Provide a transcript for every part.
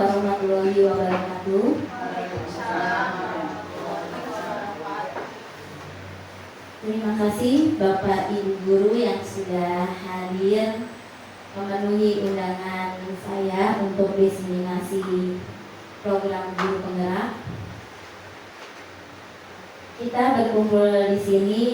Warahmatullahi wabarakatuh. Terima kasih Bapak Ibu Guru yang sudah hadir memenuhi undangan saya untuk diseminasi program guru penggerak. Kita berkumpul di sini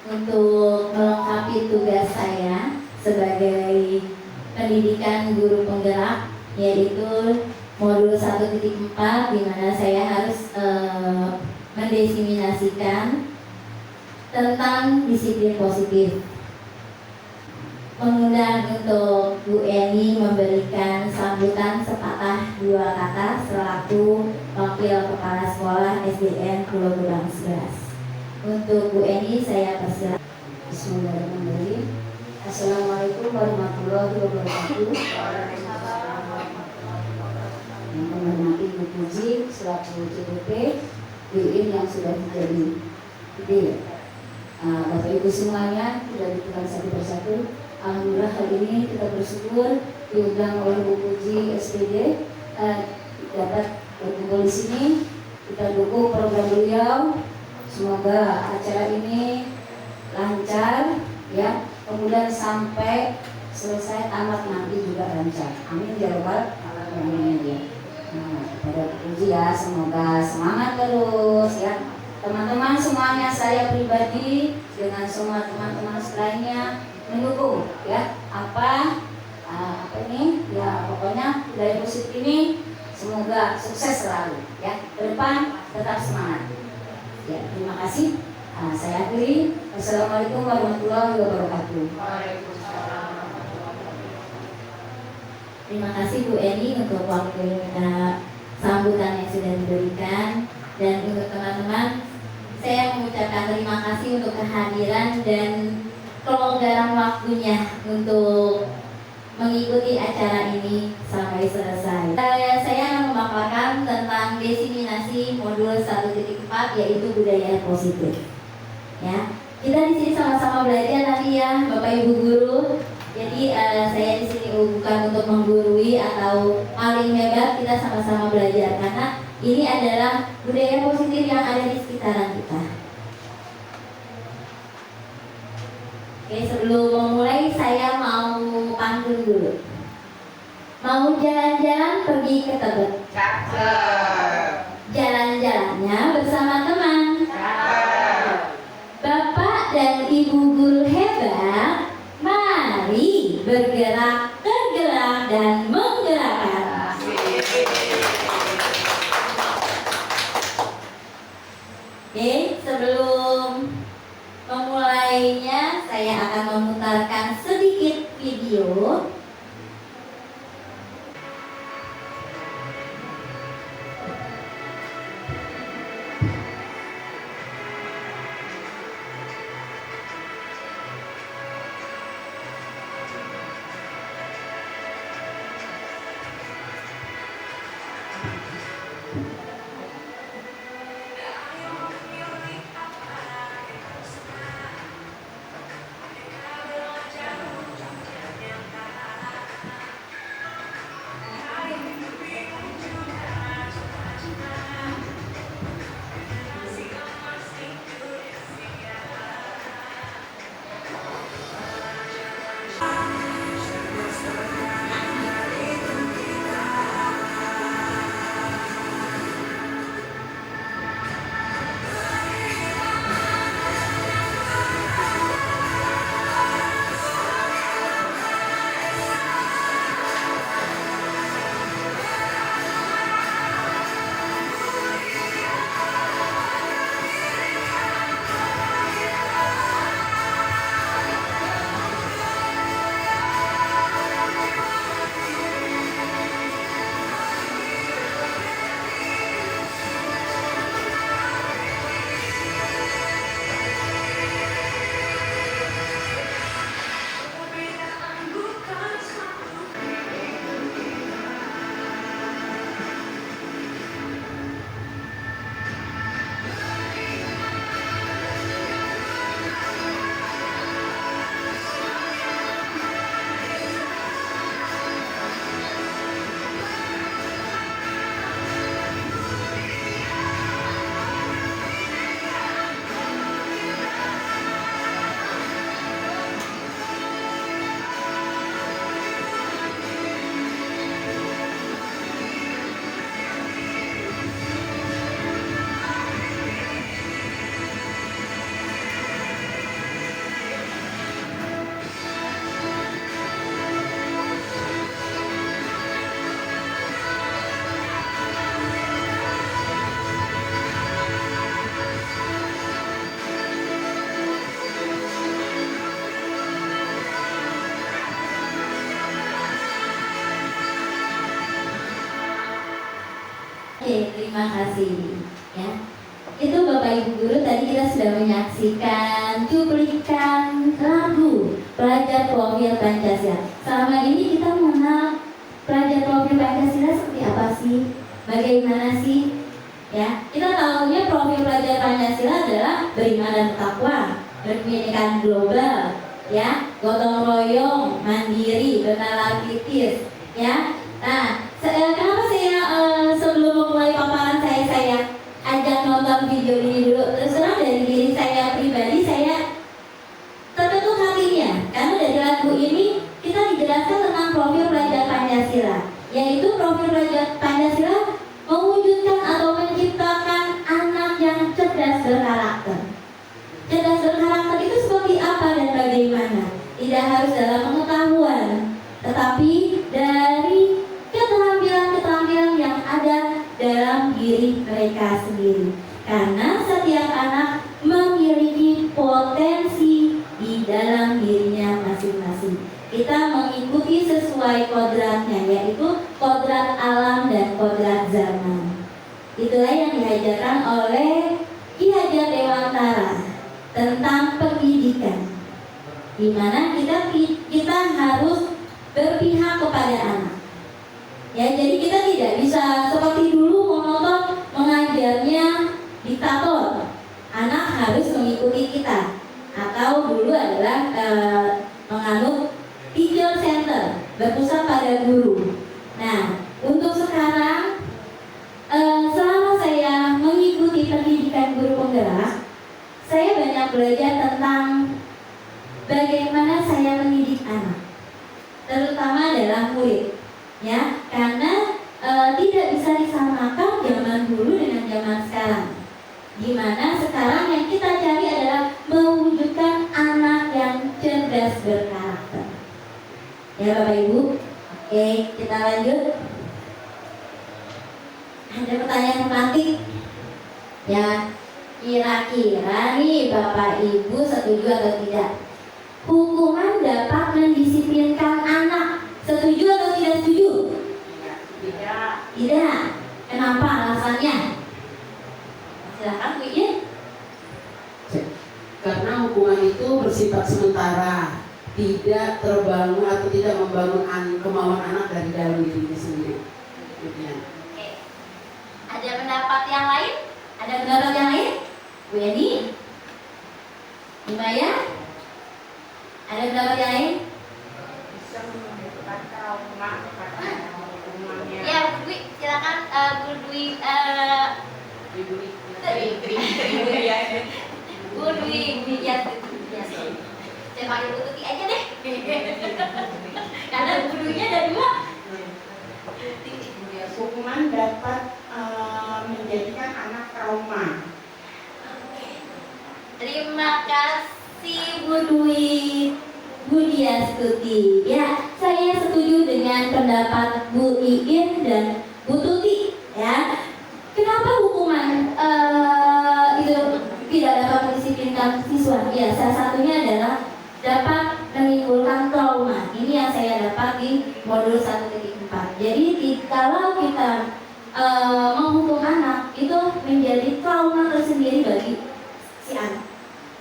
untuk melengkapi tugas saya sebagai pendidikan guru penggerak, yaitu modul 1.4 di mana saya harus mendiseminasikan tentang disiplin positif. Mengundang untuk Bu Eni memberikan sambutan sepatah dua kata selaku Wakil Kepala Sekolah SDN Pulau Gebang 11. Untuk Bu Eni saya persilakan. Bismillahirrahmanirrahim. Assalamualaikum warahmatullahi wabarakatuh. Yang menghormati Ibu Puji selaku CPP BIN yang sudah menjadi ide. Bapak Ibu semuanya sudah ditentukan satu persatu. Alhamdulillah hari ini kita bersyukur diundang oleh Bu Puji SPD dapat berkumpul di sini. Kita dukung program beliau. Semoga acara ini lancar, ya, kemudian sampai selesai tamat nanti juga lancar. Amin ya rabbal alamin ya. Kepada Puji ya, semoga semangat terus ya. Teman-teman semuanya, saya pribadi dengan semua teman-teman lainnya mendukung ya apa ini ya, pokoknya dari positif ini semoga sukses selalu ya, ke depan tetap semangat ya. Terima kasih. Saya akhiri. Assalamualaikum warahmatullahi wabarakatuh. Terima kasih Bu Eni untuk waktu sambutan yang sudah diberikan, dan untuk teman-teman saya mengucapkan terima kasih untuk kehadiran dan kelonggaran waktunya untuk mengikuti acara ini sampai selesai. Saya akan memaparkan tentang diseminasi modul 1.4 yaitu budaya positif. Ya, kita di sini sama-sama belajar nanti ya, Bapak Ibu guru. Jadi saya di sini bukan untuk menggurui atau paling hebat, kita sama-sama belajar karena ini adalah budaya positif yang ada di sekitaran kita. Oke, sebelum memulai saya mau pantun dulu. Mau jalan-jalan pergi ke Tebet. Jalan-jalannya bersama teman. Bapak dan Ibu guru hebat, mari bergerak, tergerak dan menggerakkan. Oke, sebelum memulainya saya akan memutarkan sedikit video. Terima kasih. Ya, itu Bapak Ibu Guru, tadi kita sudah menyaksikan cuplikan lagu Pelajar Profil Pancasila. Selama ini kita mengenal Pelajar Profil Pancasila seperti apa sih? Bagaimana sih? Ya, kita tahunya profil pelajar Pancasila adalah beriman dan bertakwa, berpendidikan global, ya, gotong royong, mandiri, bernalar kritis, ya. Nah, kenapa saya sebelum memulai paparan saya ajak nonton video ini dulu. Terus terang dari diri saya pribadi, saya terketuk hatinya karena dari lagu ini kita dijelaskan tentang profil pelajar Pancasila, yaitu profil pelajar Pancasila mewujudkan atau menciptakan anak yang cerdas berkarakter. Cerdas berkarakter itu seperti apa dan bagaimana? Tidak harus dalam pengetahuan, tetapi dari keterampilan-keterampilan yang ada dalam diri mereka sendiri. Karena setiap anak memiliki potensi di dalam dirinya masing-masing. Kita mengikuti sesuai kodratnya, yaitu kodrat alam dan kodrat zaman. Itulah yang diajarkan oleh Ki Hajar Dewantara tentang pendidikan, di mana kita harus berpihak kepada anak. Ya, jadi kita tidak bisa seperti dulu monoton mengajarnya diktator. Anak harus mengikuti kita. Atau dulu adalah menganut teacher center, berpusat pada guru. Nah, untuk sekarang selama saya mengikuti pendidikan guru penggerak, saya banyak belajar tentang bagaimana saya mendidik anak, terutama adalah murid. Ya, karena tidak bisa disamakan zaman dulu dengan zaman sekarang. Dimana sekarang yang kita cari adalah mewujudkan anak yang cerdas berkarakter. Ya Bapak Ibu, oke, kita lanjut. Ada pertanyaan tematik? Ya, kira-kira nih Bapak Ibu setuju atau tidak? Hukuman dapat mendisiplinkan anak. Setuju atau tidak setuju? Tidak. Tidak. Kenapa alasannya? Silakan Bu Iin. Karena hukuman itu bersifat sementara, tidak terbangun atau tidak membangun kemauan anak dari dalam dirinya sendiri. Demikian. Oke. Ada pendapat yang lain? Ada pendapat yang lain? Bu Yani? Bu Maya? Ada pendapat yang lain? Bisa menyebabkan trauma karena hukumannya. Ya, Bu, silakan Bu Dwi. Bu Dwi, ya. Saya panggil Bu Tuti aja deh. Karena Bu Dwi-nya ada dua. Hukuman dapat menjadikan anak trauma. Terima kasih Bu Dwi, Bu Diastuti. Ya, saya setuju dengan pendapat Bu Iin dan Bu Tuti. Ya, kenapa hukuman itu tidak dapat mendisiplinkan siswa? Ya, salah satunya adalah dapat menimbulkan trauma. Ini yang saya dapat di modul 1.4. Jadi kalau kita menghukum anak itu menjadi trauma tersendiri bagi si anak.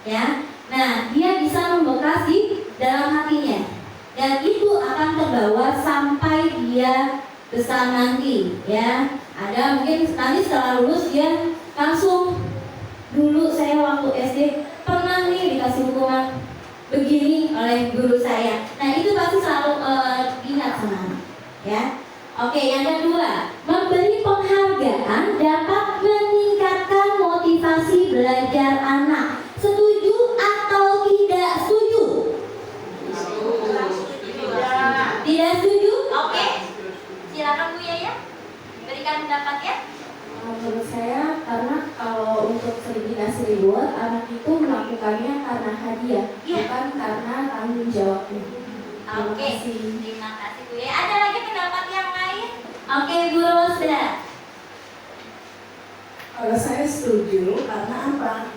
Ya, nah dia bisa membekas di dalam hatinya dan itu akan terbawa sampai dia besar nanti. Ya, ada mungkin nanti setelah lulus dia langsung, dulu saya waktu SD pernah nih dikasih hukuman begini oleh guru saya. Nah itu pasti selalu ingat sama anak. Ya, oke, yang kedua, memberi penghargaan dapat meningkatkan motivasi belajar anak. Setuju atau tidak setuju? Tidak setuju? Oke. Silakan Bu Yaya, berikan pendapatnya. Menurut saya, karena kalau untuk dikasih reward, anak itu melakukannya karena hadiah, Iya. bukan karena tanggung jawabnya. Oke, terima kasih Bu Yaya. Ada lagi pendapat yang lain? Oke, Bu Rosda. Kalau saya setuju, karena apa?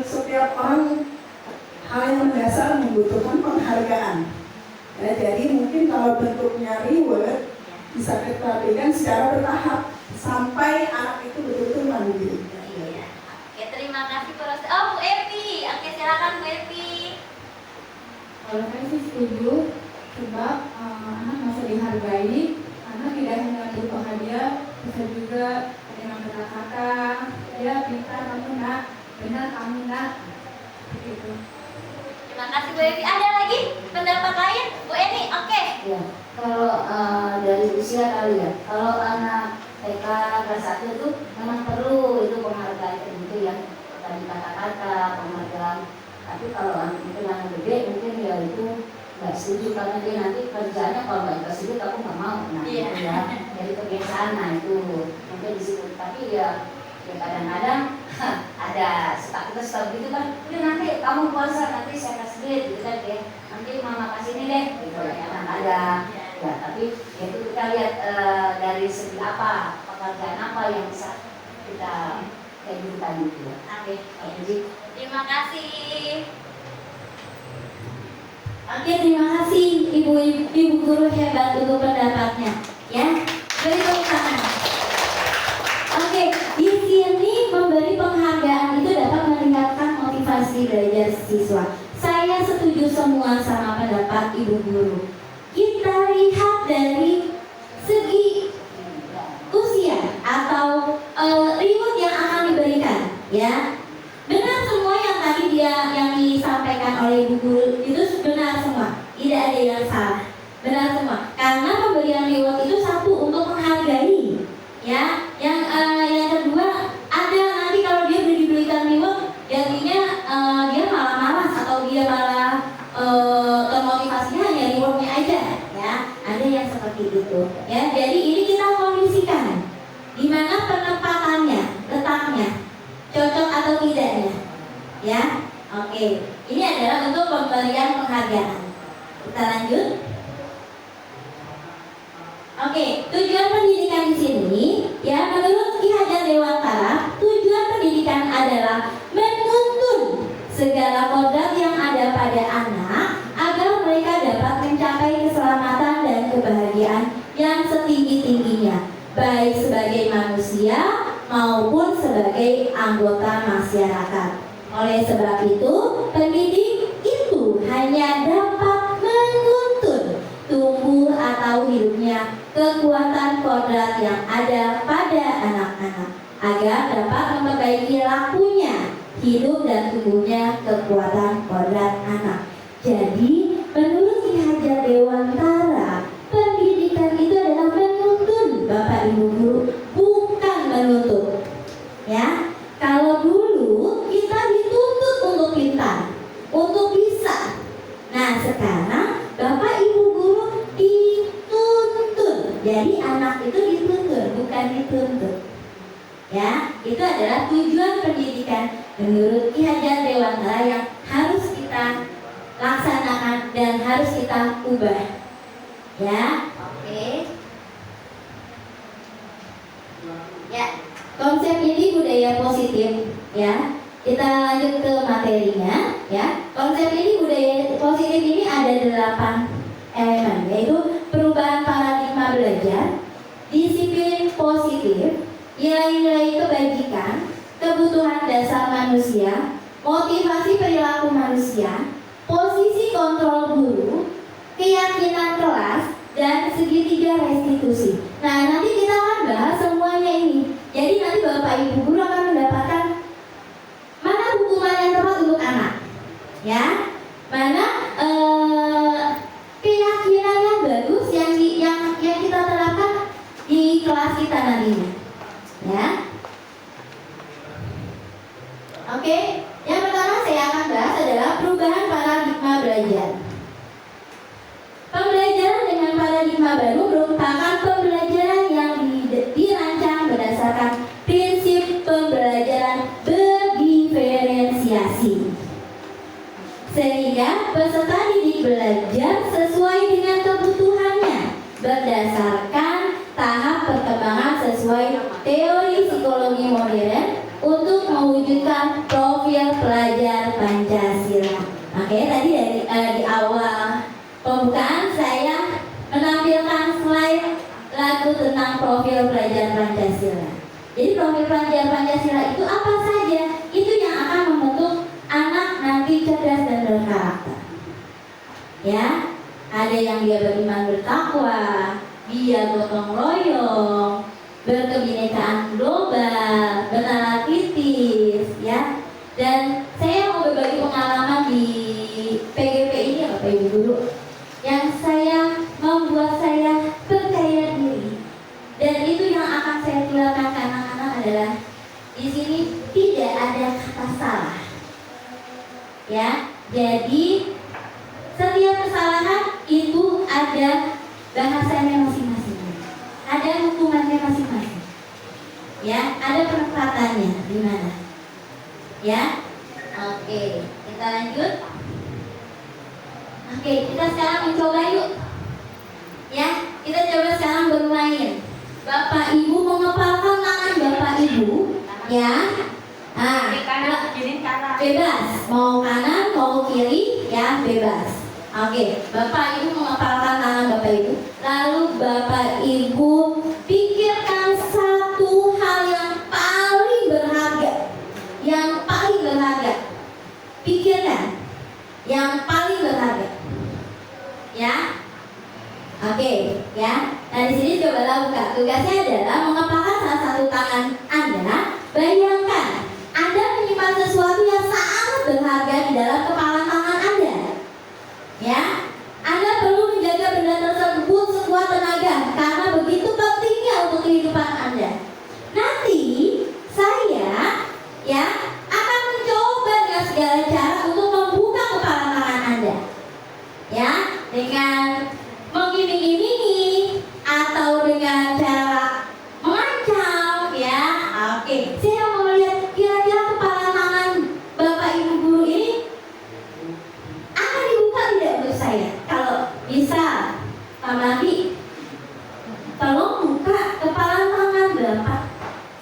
Setiap orang hal yang mendasar membutuhkan penghargaan. Ya, jadi mungkin kalau bentuknya reward bisa kita berikan secara bertahap. sampai anak itu betul-betul mandiri. Iya. Oke, terima kasih Prof. Oh, Bu Evi. Oke, silakan Bu Evi. Kalau saya sih setuju, sebab anak masa dihargai, anak tidak hanya berupa hadiah, bisa juga dengan kata-kata, ya pintar kamu nak, benar kamu nak, begitu. Terima kasih Bu Evi. Ada lagi pendapat lain? Bu Eni, oke. Ya, kalau dari usia kali ya, kalau anak TK kelas 1 itu memang perlu itu penghargaan gitu ya, tadi kata-kata penghargaan. Tapi kalau anak itu yang gede mungkin ya itu nggak setuju karena dia nanti kerjanya kalau nggak dikasih duit aku nggak mau. Nah Iya. itu ya, jadi kebiasaan. Nah itu mungkin di situ. Tapi ya kadang-kadang ada kita suka gitu kan, udah nanti kamu puasa nanti saya kasih duit gitu kan ya, nanti mama kasih ini deh gitu ya kan ada. Ya, tapi itu kita lihat dari segi apa, pekerjaan apa yang bisa kita kayak gitu tadi gitu ya. Oke. Jadi Terima kasih. Oke, terima kasih ibu guru hebat untuk pendapatnya. Ya, beri tepuk tangan. Oke, di sini memberi penghargaan itu dapat meningkatkan motivasi belajar siswa. Saya setuju semua sama pendapat ibu guru. Kita lihat dari segi usia atau reward yang akan diberikan, ya. Benar semua yang tadi yang disampaikan oleh ibu guru itu benar semua, tidak ada yang salah, benar semua. Karena pemberian reward itu satu untuk menghargai, ya. Yang kedua ada nanti kalau dia diberikan reward, jadinya dia malah malas atau dia malah termotivasinya hanya rewardnya aja, ya. Ada yang seperti itu, ya. Jadi ini kita kondisikan di mana penempatannya, letaknya, cocok atau tidaknya, ya. Oke, ini adalah untuk pemberian penghargaan. Kita lanjut. Oke, tujuan pendidikan di sini, ya, menurut Ki Hajar Dewantara, tujuan pendidikan adalah menuntun segala kodrat yang ada pada anak agar mereka dapat mencapai keselamatan dan kebahagiaan yang setinggi-tingginya, baik sebagai manusia maupun sebagai anggota masyarakat. Oleh sebab itu, pendidik itu hanya dapat menuntun tumbuh atau hidupnya kekuatan kodrat yang ada pada anak-anak agar dapat memperbaiki lakunya hidup dan tumbuhnya kekuatan kodrat anak. Jadi, menurut Ki Hajar Dewantara, pendidikan itu adalah menuntun Bapak Ibu guru, bukan menuntut. Ya, kalau dulu kita dituntut untuk pintar, untuk bisa. Nah, sekarang Bapak Ibu guru dituntun. Jadi anak itu dituntun, bukan dituntut. Ya, itu adalah tujuan pendidikan menurut Ki Hajar Dewantara yang harus kita laksanakan dan harus kita ubah. Ya, oke. Ya, konsep ini budaya positif, ya. Kita lanjut ke materinya, ya. Konsep ini budaya positif ini ada 8 elemen, yaitu perubahan paradigma belajar, disiplin positif, nilai-nilai kebajikan, kebutuhan dasar manusia, motivasi perilaku manusia, posisi kontrol guru, keyakinan kelas, dan segitiga restitusi. Nah, nanti kita akan bahas semuanya ini. Jadi nanti Bapak Ibu guru akan mendapatkan mana hukuman yang tepat untuk anak, ya, mana keyakinan yang bagus yang kita terapkan di kelas kita nantinya, ya. Oke, yang pertama saya akan bahas adalah perubahan paradigma belajar. Pembelajaran dengan paradigma baru merupakan pembelajaran yang dirancang berdasarkan prinsip pembelajaran berdiferensiasi, sehingga peserta didik belajar sesuai dengan kebutuhannya berdasarkan tahap perkembangan sesuai teori psikologi modern untuk mewujudkan profil pelajar Pancasila. Oke, tadi di awal pembukaan saya menampilkan slide lagu tentang tentang profil pelajar Pancasila. Jadi profil pelajar Pancasila itu apa saja? Itu yang akan membentuk anak nanti cerdas dan berkarakter. Ya, ada yang dia beriman bertakwa, dia gotong royong, berkebinekaan global, bernalar kritis, ya. Dan saya mau berbagi pengalaman di PGP ini ya Bapak Ibu Guru, yang saya membuat saya percaya diri. Dan itu yang akan saya tularkan ke anak-anak adalah di sini tidak ada kata salah. Ya, jadi setiap kesalahan itu ada bahasanya masing-masing, ada hukumannya masing-masing. Ya, ada penerapannya di mana. Ya, oke, kita lanjut. Oke, kita sekarang mencoba yuk. Ya, kita coba sekarang bermain. Bapak Ibu mengepalkan tangan Bapak Ibu, ya. Nah, bebas. Mau kanan, mau kiri, ya bebas. Oke, Bapak Ibu mengepalkan tangan Bapak Ibu. Lalu Bapak Ibu pikirkan satu hal yang paling berharga. Yang paling berharga. Pikirkan yang paling berharga. Ya. Oke, ya. Nah, di sini cobalah buka. Tugasnya adalah mengepalkan salah satu tangan Anda. Bayangkan Anda menyimpan sesuatu yang sangat berharga di dalam kepalan tangan Anda. Ya, Anda perlu menjaga benda tersebut sekuat tenaga karena begitu pentingnya untuk kehidupan Anda. Nanti saya ya akan mencoba dengan segala cara untuk membuka kepalan tangan Anda. Ya, dengan mengiming-imingi atau dengan cara mengancam, ya. Oke, saya mau lihat kira-kira kepalan tangan Bapak Ibu Guru ini akan dibuka tidak untuk saya. Kalau bisa, Pak Mandi, tolong buka kepalan tangan Bapak.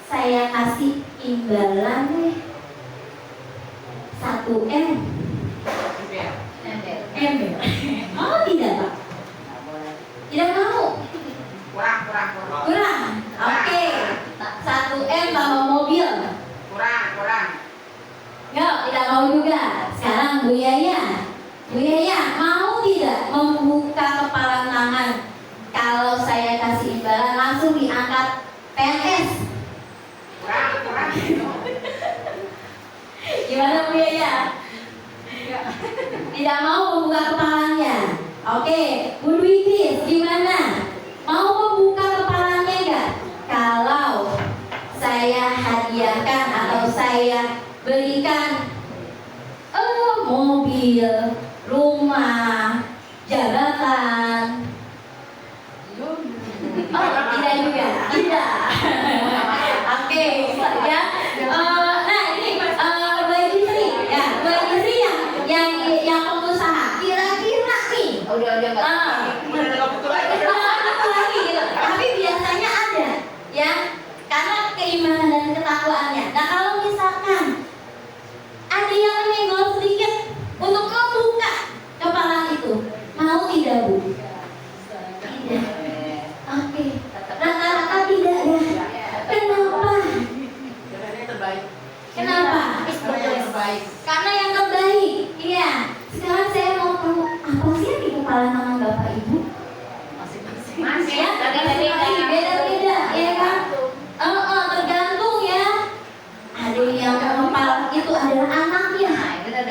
Saya kasih imbalan deh 1M. Mau tidak Pak? Tidak mau? Kurang? Oke, 1M tambah mobil. Kurang. Yuk, tidak mau juga. Sekarang Bu Yaya. Bu Yaya, mau tidak membuka kepalan tangan? Kalau saya kasih imbalan langsung diangkat PNS. Kurang. Gimana Bu Yaya? Tidak mau membuka kepalanya. Oke, Bu Dwi Kris, gimana? Mau membuka kepalanya enggak? Kalau saya hadiahkan atau saya berikan mobil, rumah, jabatan. Oh, tidak juga. Tidak. Oke, ya. Nah, ini bagi istri, ya, bagi istri yang pengusaha. Kira-kira nih. Udah nggak butuh lagi. Lagi gitu. Tapi biasanya ada, ya, karena keimanan dan ketakwaannya. Nah, kalau misalkan ada yang menyenggol sedikit untuk membuka kepala itu, mau tidak Bu? Tidak. Oke. Rata-rata tidak ya. Kenapa? Kenapa? Terbaik. Karena yang terbaik. Iya. Sekarang saya mau tahu apa sih yang di kepala tangan Bapak Ibu? Ya, beda-beda, ya kan? Tergantung ya. Ada yang kepala itu adalah anaknya,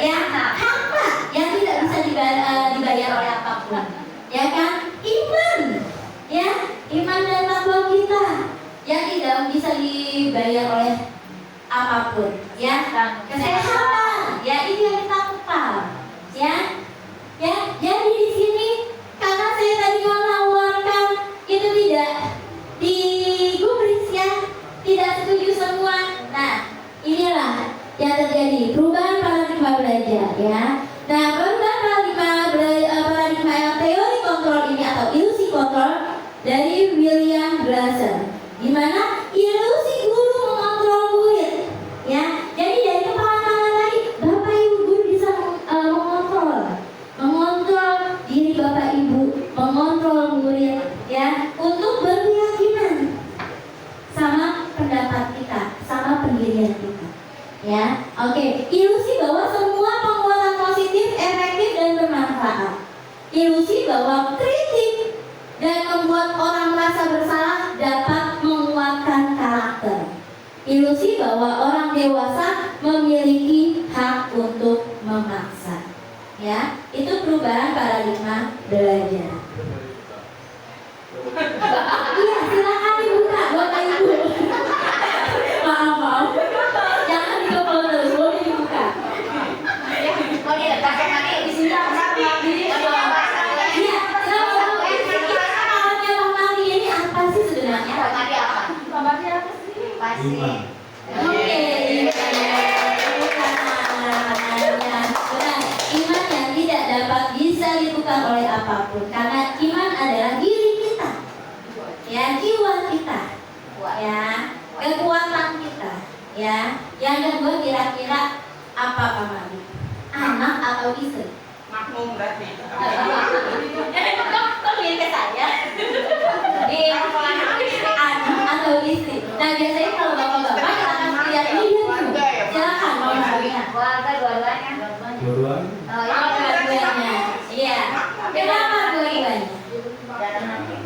ya, harta yang tidak bisa dibayar oleh apapun, ya kan? Iman, ya, iman dan takwa kita yang tidak bisa dibayar oleh apapun, ya. Kesehatan, ya, itu yang kita kepal, ya. Jadi di sini karena saya tadi menawarkan itu tidak digubris ya, tidak setuju semua. Nah, inilah yang terjadi perubahan paradigma belajar ya. Nah, perubahan paradigma yang teori kontrol ini atau ilusi kontrol dari William Glasser, di mana ilusi guru mengontrol murid ya. Jadi dari kepala tangan tadi Bapak Ibu guru bisa mengontrol diri Bapak Ibu, mengontrol murid ya, untuk berkeyakinan Ya, oke. Ilusi bahwa semua penguatan positif, efektif dan bermanfaat. Ilusi bahwa kritik dan membuat orang merasa bersalah dapat menguatkan karakter. Ilusi bahwa orang dewasa memiliki hak untuk memaksa. Ya, itu perubahan paradigma belajar. Iya, silakan dibuka buat ibu. Maaf. Jangan dikepel terus, boleh dibuka. Oh dia bahasa mati di sini Iya, sama-sama. Alatnya Bang Mali ini apa sih sebenarnya? mati apa? Selamatnya apa sih? Pasti. Oke, benar. Iman yang tidak dapat bisa ditukar oleh apapun, karena iman adalah diri kita, ya, jiwa kita, ya, kekuatan kita, ya. Yang kedua kira-kira apa Pak Mali? Anak atau istri? Makmum berarti. Kok lihat ke saya? Anak atau istri? Nah biasanya kalau bapak-bapak kita akan lihat ini dia tuh. Silakan Pak Mali. Keluarga dua-duanya. Dua-duanya. Oh iya. Oh, dua-duanya. Iya. Kenapa dua-duanya? Dalam hati.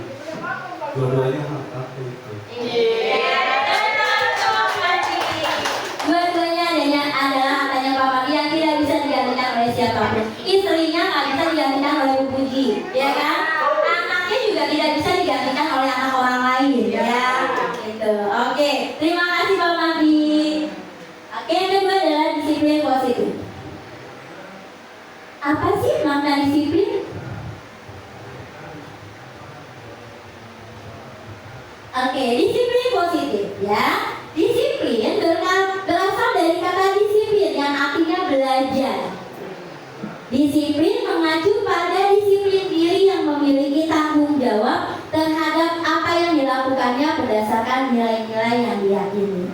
Dua-duanya hak aku itu. Dua-duanya adalah katanya Pak Mali yang tidak bisa digantikan oleh siapapun. Istrinya nggak bisa digantikan oleh Bu Puji, ya kan? Anaknya juga tidak bisa digantikan oleh anak orang lain, ya. Gitu. Oke, terima kasih Pak Mali. Oke, yang kedua adalah disiplin positif. Apa sih makna disiplin? Oke, disiplin positif, ya. Disiplin berasal dari kata disiplin yang artinya belajar. Disiplin mengacu pada disiplin diri yang memiliki tanggung jawab terhadap apa yang dilakukannya berdasarkan nilai-nilai yang diyakini.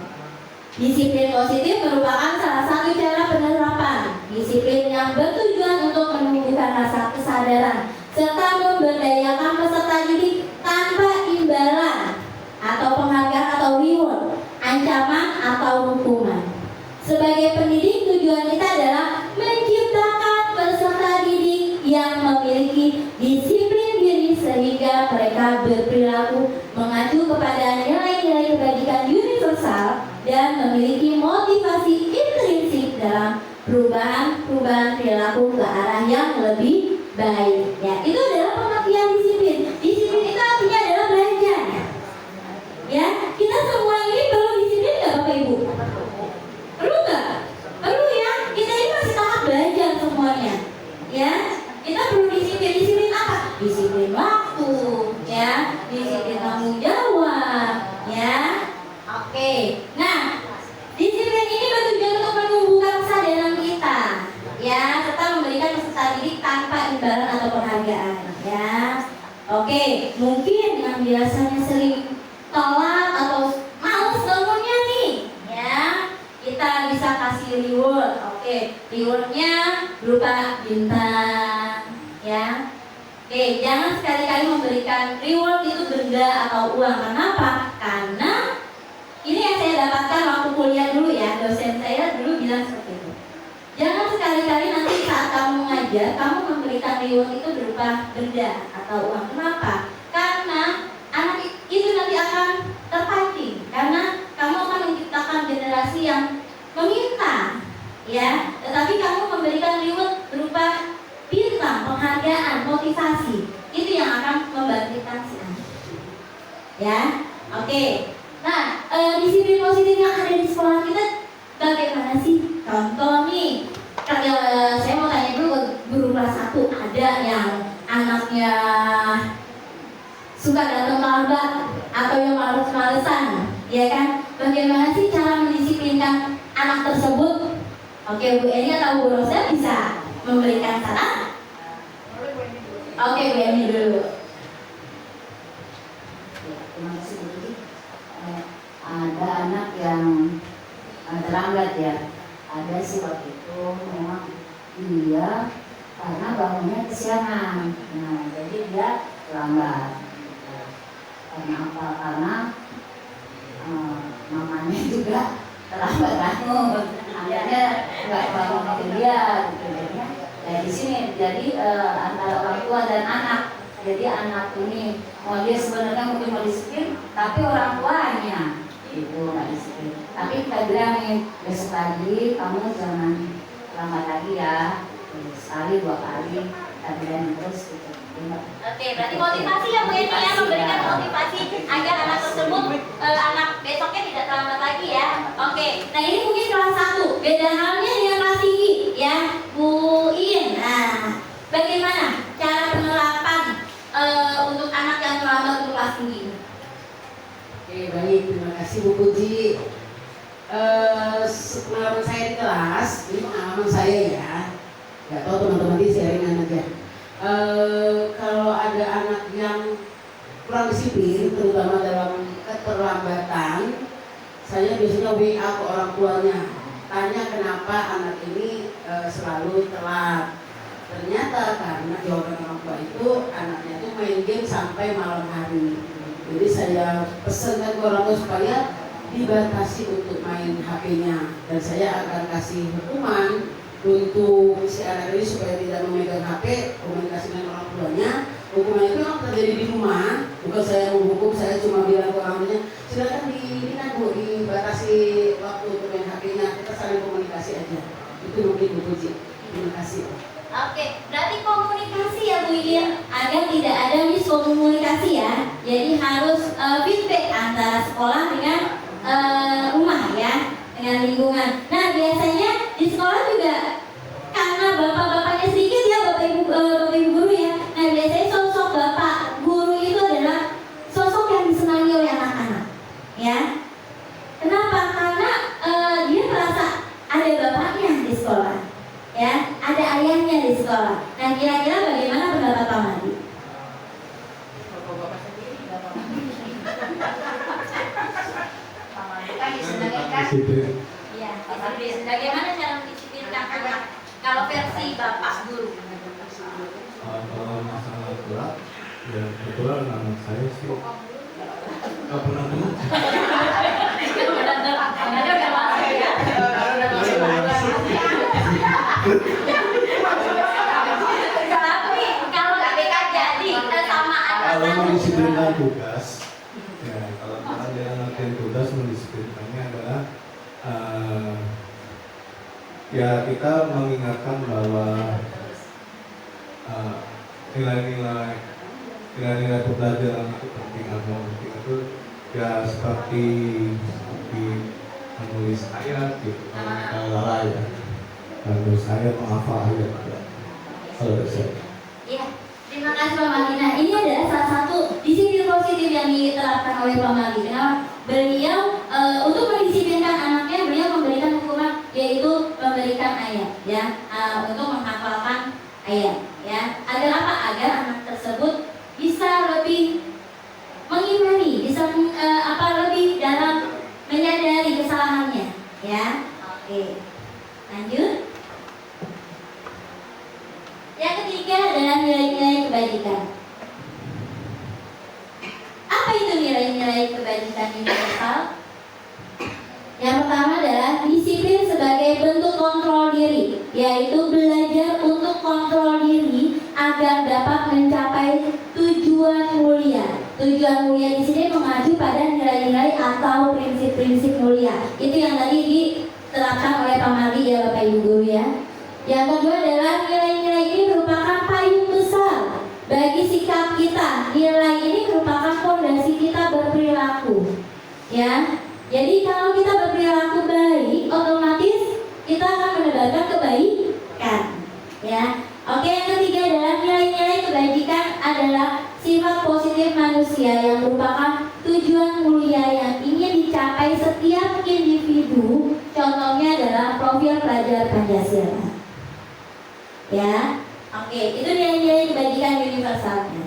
Disiplin positif merupakan salah satu cara penerapan disiplin yang bertujuan untuk menumbuhkan rasa kesadaran serta memberdayakan peserta didik tanpa imbalan atau penghargaan atau reward, ancaman atau hukuman. Sebagai pendidik, tujuan kita adalah menciptakan peserta didik yang memiliki disiplin diri sehingga mereka berperilaku mengacu kepada nilai-nilai kebajikan universal dan memiliki motivasi intrinsik dalam perubahan perilaku ke arah yang lebih baik. Ya, itu adalah pengertian disiplin. Disiplin itu artinya adalah belajar. Ya, kita semua ini perlu disiplin nggak Bapak Ibu? Perlu nggak? Perlu ya. Kita ini masih tahap belajar semuanya. Ya, kita perlu disiplin. Disiplin apa? Disiplin waktu, ya. Disiplin tanggung jawab, ya. Oke. Nah, disiplin ini bertujuan untuk menumbuhkan kesadaran kita, ya, serta memberikan peserta didik tanpa imbalan atau penghargaan, ya. Oke, mungkin yang biasanya sering telat atau males bangunnya nih, ya, kita bisa kasih reward. Oke, rewardnya berupa bintang, ya. Oke, jangan sekali-kali memberikan reward itu benda atau uang. Kenapa? Karena ini yang saya dapatkan waktu kuliah dulu, ya. Dosen saya dulu bilang seperti itu. Jangan sekali-kali nanti saat kamu mengajar, kamu memberikan reward itu berupa benda atau uang. Kenapa? Karena anak itu nanti akan terpancing, karena kamu akan menciptakan generasi yang meminta, ya. Tetapi kamu memberikan reward berupa bintang, penghargaan, motivasi. Itu yang akan membangkitkan si anak. Ya, oke. Nah, disiplin positif yang ada di sekolah kita bagaimana sih? Contoh nih, saya mau tanya dulu ke guru kelas 1, ada yang anaknya suka datang lambat atau yang males-malesan, ya kan? Bagaimana sih cara mendisiplinkan anak tersebut? Oke, Bu Eni atau Bu Rosa bisa memberikan saran? Oke, Bu Eni dulu. Terima kasih Bu Tuti. Ada anak yang terlambat ya. Ada sih waktu itu memang dia karena bangunnya kesiangan. Nah, jadi dia terlambat. Karena apa? Karena mamanya juga terlambat bangun, akhirnya nggak bangun itu dia gitu ya. Nah di sini jadi antara orang tua dan anak. Jadi anak ini mau dia sebenarnya mungkin mau disiplin, tapi orang tuanya itu nggak disiplin. Tapi kita bilang nih besok lagi kamu jangan lambat lagi ya, sekali 2 kali kita bilang terus gitu. Oke, berarti motivasi ya Bu ini ya, memberikan motivasi agar anak tersebut anak besoknya tidak terlambat lagi ya. Oke, nah ini mungkin kelas 1. Beda halnya dengan kelas tinggi ya, Bu Iin. Nah, bagaimana cara penerapan untuk anak yang terlambat untuk kelas tinggi? Oke, baik, terima kasih Bu Puji. Pengalaman saya di kelas, ini pengalaman saya ya. Gak tahu teman-teman di sharingan aja. Kalau ada anak yang kurang disiplin, terutama dalam keterlambatan, saya biasanya WA ke orang tuanya, tanya kenapa anak ini selalu telat. Ternyata karena jawaban orang tua itu anaknya itu main game sampai malam hari. Jadi saya pesankan ke orang tua supaya dibatasi untuk main HP-nya, dan saya akan kasih hukuman untuk si anak ini supaya tidak memegang HP, komunikasi dengan orang tuanya. Hukuman itu memang terjadi di rumah, bukan saya menghukum, saya cuma bilang ke orang tuanya, silakan dibatasi waktu untuk main HP-nya, kita saling komunikasi aja. Itu mungkin Bu Puji. Terima kasih. Oke, berarti komunikasi ya Bu Iin, agar tidak ada miskomunikasi ya. Jadi harus feedback antara sekolah dengan rumah ya, dengan lingkungan. Nah biasanya di sekolah juga karena bapak-bapaknya sedikit ya, bapak ibu guru ya. Nah biasanya sosok bapak guru itu adalah sosok yang disenangi oleh anak-anak ya. Kenapa? Karena dia merasa ada bapaknya di sekolah ya, ada ayahnya di sekolah. Nah kira-kira bagaimana pendapat Pak Madi? Disiplin. Iya, disiplin. Bagaimana cara mendisiplinkan anak kalau versi bapak guru? Kalau masalah berat, ya kebetulan anak saya sih nggak pernah kena. Tapi kalau ketika jadi sama Kalau anak mendisiplinkan tugas, ya kalau dia latihan tugas, mendisiplinkannya adalah ya kita mengingatkan bahwa nilai-nilai pembelajaran itu penting atau penting itu ya seperti menulis ayat gitu, kalau kita lalai ya, menulis ayat, menghafal ayat ya. Kalau saya. Iya, terima kasih Pak Madi. Nah ini adalah salah satu disiplin positif yang diterapkan oleh Pak Madi. Nah, beliau untuk mendisiplinkan anaknya, beliau memberikan hukuman yaitu memberikan ayat ya, untuk menghafalkan ayat ya. Agar apa? Agar anak tersebut bisa lebih mengimani, bisa lebih dalam menyadari kesalahannya ya. Oke, lanjut. Yang ketiga adalah nilai-nilai kebajikan. Apa itu nilai-nilai kebajikan universal? Yang pertama adalah disiplin sebagai bentuk kontrol diri, yaitu belajar untuk kontrol diri agar dapat mencapai tujuan mulia. Tujuan mulia di sini mengacu pada nilai-nilai atau prinsip-prinsip mulia. Itu yang tadi diterapkan oleh Pak Madi ya Bapak Ibu guru ya. Yang kedua adalah nilai-nilai ini merupakan payung besar bagi sikap kita. Nilai ini merupakan fondasi kita berperilaku ya. Jadi kalau kita berperilaku baik, otomatis kita akan menebarkan kebaikan ya. Oke, yang ketiga adalah nilai-nilai kebajikan adalah sifat positif manusia yang merupakan tujuan mulia yang ingin dicapai setiap individu. Contohnya adalah profil pelajar Pancasila ya. Oke, itu nilai-nilai kebajikan universalnya.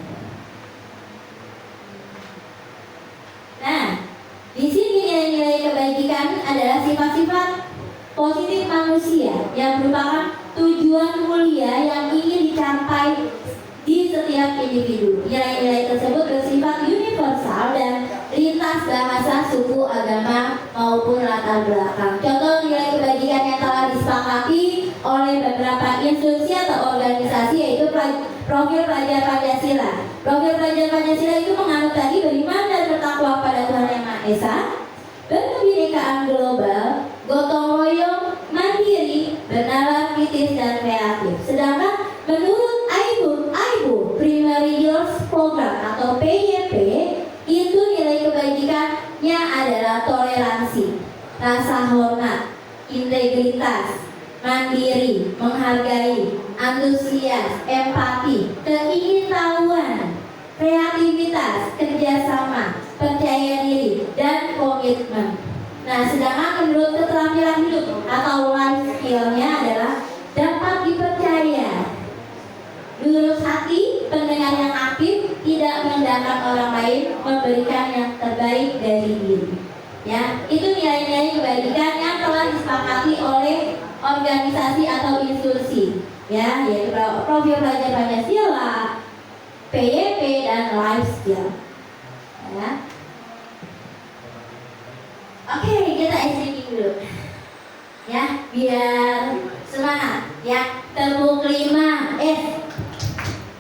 Nah, di sini nilai-nilai kebajikan adalah sifat-sifat positif manusia yang merupakan tujuan mulia yang ingin dicapai di setiap individu. Nilai-nilai tersebut bersifat universal dan lintas bahasa, suku, agama, maupun latar belakang. Contoh nilai kebajikan yang telah disepakati oleh beberapa institusi atau organisasi yaitu profil pelajar Pancasila. Profil pelajar Pancasila itu menganut tadi beriman dan bertakwa pada Tuhan Yang Maha Esa, berkebinekaan global, gotong royong, mandiri, bernalar kritis dan kreatif. Sedangkan menurut IBU Primary Youth Program atau PYP itu nilai kebajikannya adalah toleransi, rasa hormat, integritas, mandiri, menghargai, antusias, empati, keingintahuan, kreativitas, kerjasama, percaya diri, dan komitmen. Nah, sedangkan menurut keterampilan hidup atau life skill-nya adalah dapat dipercaya, lurus hati, pendengar yang aktif, tidak merendahkan orang lain, memberikan yang terbaik dari diri. Ya, itu nilai-nilai kebajikan yang telah disepakati oleh organisasi atau institusi. Ya, yaitu profil pelajar Pancasila, PYP, dan life skill. Ya. Oke, kita SDG dulu. Ya, biar semangat. Ya, tepuk 5S.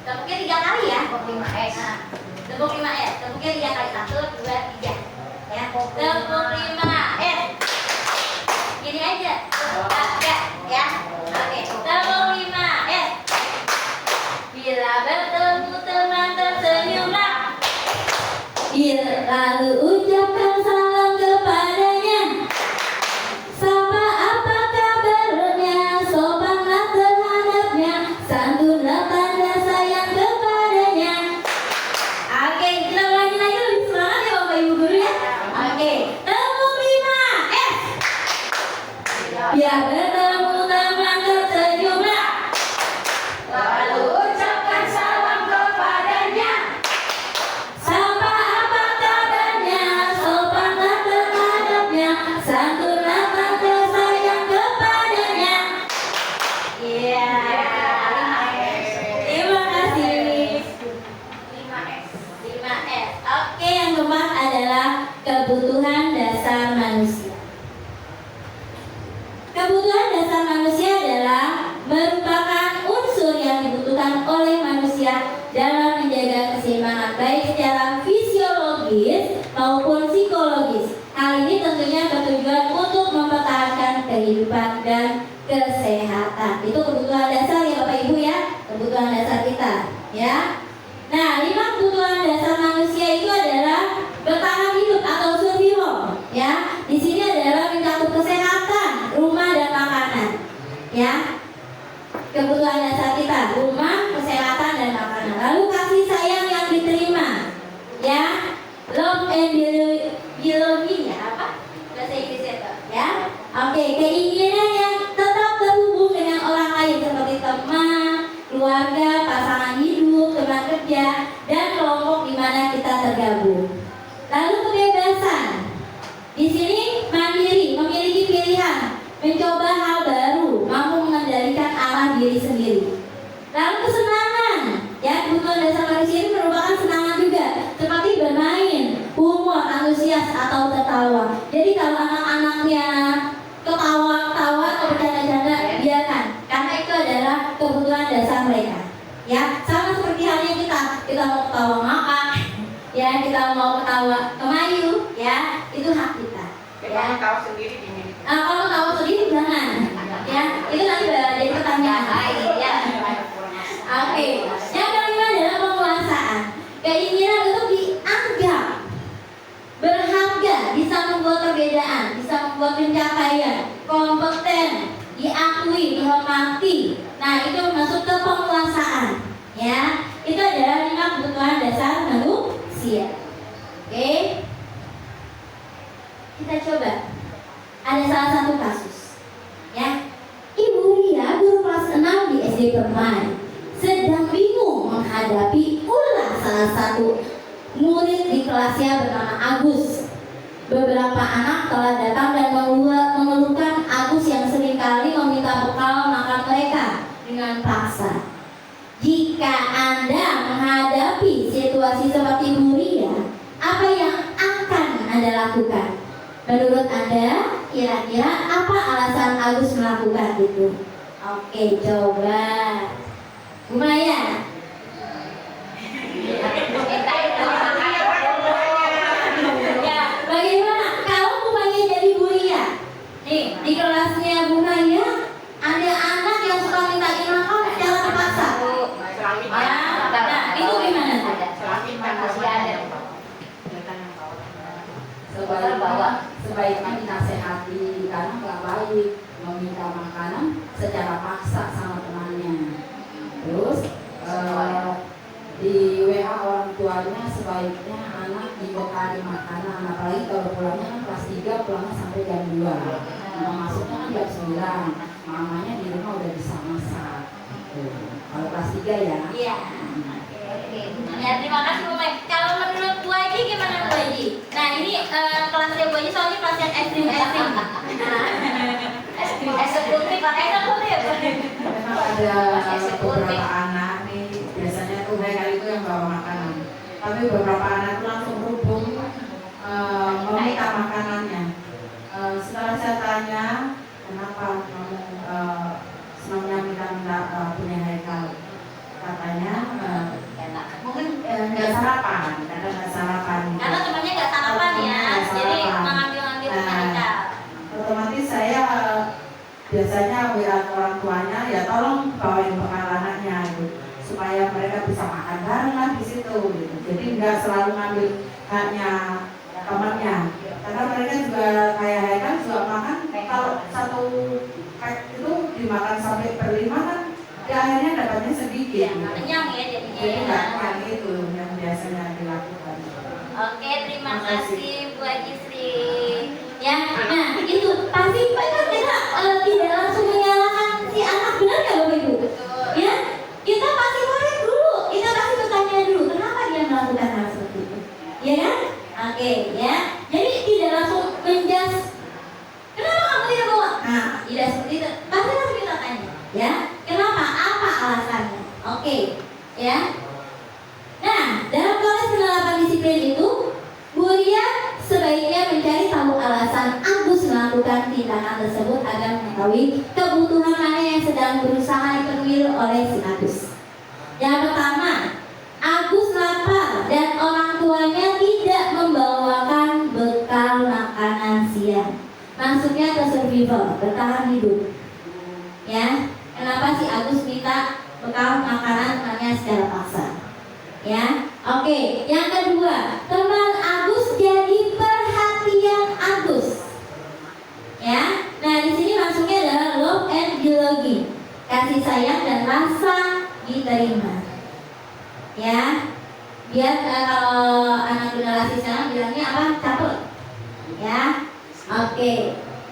Tepuknya 3 kali ya. Tepuk 5S. Tepuk 5S. Tepuknya 3 kali. 1, 2, 3. Ya, tepuk 5S. Gini aja. Ya. Oke, tepuk 5S. Bila bertemu teman tersenyumlah. Lalu ucapkan salam kepadanya. Sapa apa kabarnya, sopanlah terhadapnya, santunlah tanda sayang kepadanya. Oke, kita ulangi lagi lebih semangat ya Bapak Ibu Guru ya. Oke, tepuk 5S. Biar bertemu teman tersenyumlah. Lalu ucapkan salam kepadanya. Sapa apa kabarnya, sopanlah terhadapnya, santunlah tanda sayang kepadanya. Iya. Terima kasih. 5S. Oke, yang keempat adalah kebutuhan dasar manusia. Kebutuhan dasar manusia adalah merupakan unsur yang dibutuhkan oleh manusia dalam menjaga keseimbangan baik secara fisiologis maupun psikologis. Hal ini tentunya bertujuan untuk mempertahankan kehidupan dan kesehatan. Itu kebutuhan dasar ya Bapak Ibu ya, kebutuhan dasar kita ya. Nah, 5 kebutuhan dasar manusia itu adalah bertahan hidup atau survival ya. Di sini adalah mencakup kesehatan, rumah dan makanan ya. Kebutuhan dasar kita, rumah, kesehatan dan makanan. Lalu kasih sayang yang diterima ya. Love and belonging ya, apa bahasa Inggrisnya itu ya. Oke, keinginan yang tetap terhubung dengan orang lain seperti teman, keluarga, pasangan hidup, teman kerja, dan kelompok di mana kita tergabung. Lalu kebebasan. Di sini mandiri, memiliki pilihan, mencoba hal baru, mampu mengendalikan arah diri sendiri. Lalu kesenangan, ya, kebutuhan dasar manusia ini merupakan kesenangan juga, seperti bermain, humor, antusias atau tertawa. Jadi kalau anak-anaknya ketawa-ketawa atau bercanda-canda, biarkan, karena itu adalah kebutuhan dasar mereka. Ya, sama seperti halnya kita mau ketawa ngakak, ya, kita mau ketawa kemayu, ya, itu hak kita. Kamu tahu sendiri ini. Kalau tahu sendiri jangan, ya, itu nanti jadi pertanyaan. Ya. Oke, yang kelima adalah penguasaan. Keinginan untuk dianggap berharga, bisa membuat perbedaan, bisa membuat pencapaian, kompeten, diakui, dihormati. Nah, itu masuk ke penguasaan, ya. Itu adalah 5 kebutuhan dasar manusia. Oke, kita coba. Ada salah satu kasus, ya. Ibu Ria, guru kelas 6 di SD Permai, sedang bingung menghadapi ulah salah satu murid di kelasnya bernama Agus. Beberapa anak telah datang dan mengeluhkan Agus yang seringkali meminta bekal makan mereka dengan paksa. Jika Anda menghadapi situasi seperti Bu Ria, apa yang akan Anda lakukan. Menurut Anda, kira-kira apa alasan Agus melakukan itu? Oke, coba Bu Maya. Ya, bagaimana kalau Bu Maya jadi Bu Ria? Nih, di kelasnya Bu Maya ada anak yang suka mintain makan secara terpaksa. Ya, nah itu gimana? Sebaiknya dinasehati karena nggak baik meminta makanan secara paksa sama temannya. Terus di WA orang tuanya sebaiknya anak dibekali makanan, apalagi kalau pulangnya kan kelas 3 pulangnya sampai jam 2. Masuknya kan jam 9, mamanya di rumah udah bisa masak. Kalau kelas 3 ya. Iya. Oke. Ya, terima kasih Bu Maya. Kalau menurut Bu Haji gimana Bu Haji? Nah, ini kelasnya Bu Haji soalnya kelas yang ekstrim-ekstrim. Eksekutif. Memang ada beberapa anak nih, biasanya tuh mereka itu yang bawa makanan. Tapi beberapa anak tuh langsung hubung meminta makanannya. Setelah saya tanya, kenapa kamu senangnya minta punya Haikal? Katanya mungkin nggak sarapan, kadang nggak sarapan. Karena temannya nggak sarapan ya, jadi mengambil-ambil mereka. Otomatis saya biasanya WA orang tuanya, ya tolong bawain bekal anaknya gitu, supaya mereka bisa makan bareng lah di situ gitu. Jadi nggak selalu ngambil haknya temannya, karena mereka juga kayak Haikal juga makan, kalau satu pack itu dimakan sampai berlima kan, ya akhirnya dapatnya sedikit. Kenyang ya jadinya. Jadi nggak yang itu yang biasanya dilakukan. Oke, terima kasih Bu Haji Sri. Ya, nah itu pasti kan kita tidak langsung menyalahkan si anak, benar nggak Bapak Ibu? Ya, kita pasti korek dulu, kita pasti bertanya dulu kenapa dia melakukan hal seperti itu, ya kan? Oke, ya. Jadi tidak langsung menjas. Kenapa kamu tidak bawa? Nah, tidak seperti itu. Pasti harus kita tanya, ya. Kenapa? Apa alasannya? Oke, ya. Nah, dalam konteks penerapan disiplin itu, Bu Ria sebaiknya mencari tahu alasan Agus melakukan tindakan tersebut agar mengetahui kebutuhan mana yang sedang berusaha dipenuhi oleh si Agus. Yang pertama, Agus lapar dan orang tuanya tidak membawakan bekal makanan siang. Maksudnya ke survival, bertahan hidup. Ya, kenapa si Agus minta bekal makanan temannya secara paksa? Ya, oke. Yang kedua, teman Agus jadi perhatian Agus. Ya, nah di sini maksudnya adalah love and belonging, kasih sayang dan rasa diterima. Ya, biar kalau anak generasi sekarang bilangnya apa? Caper. Ya, oke.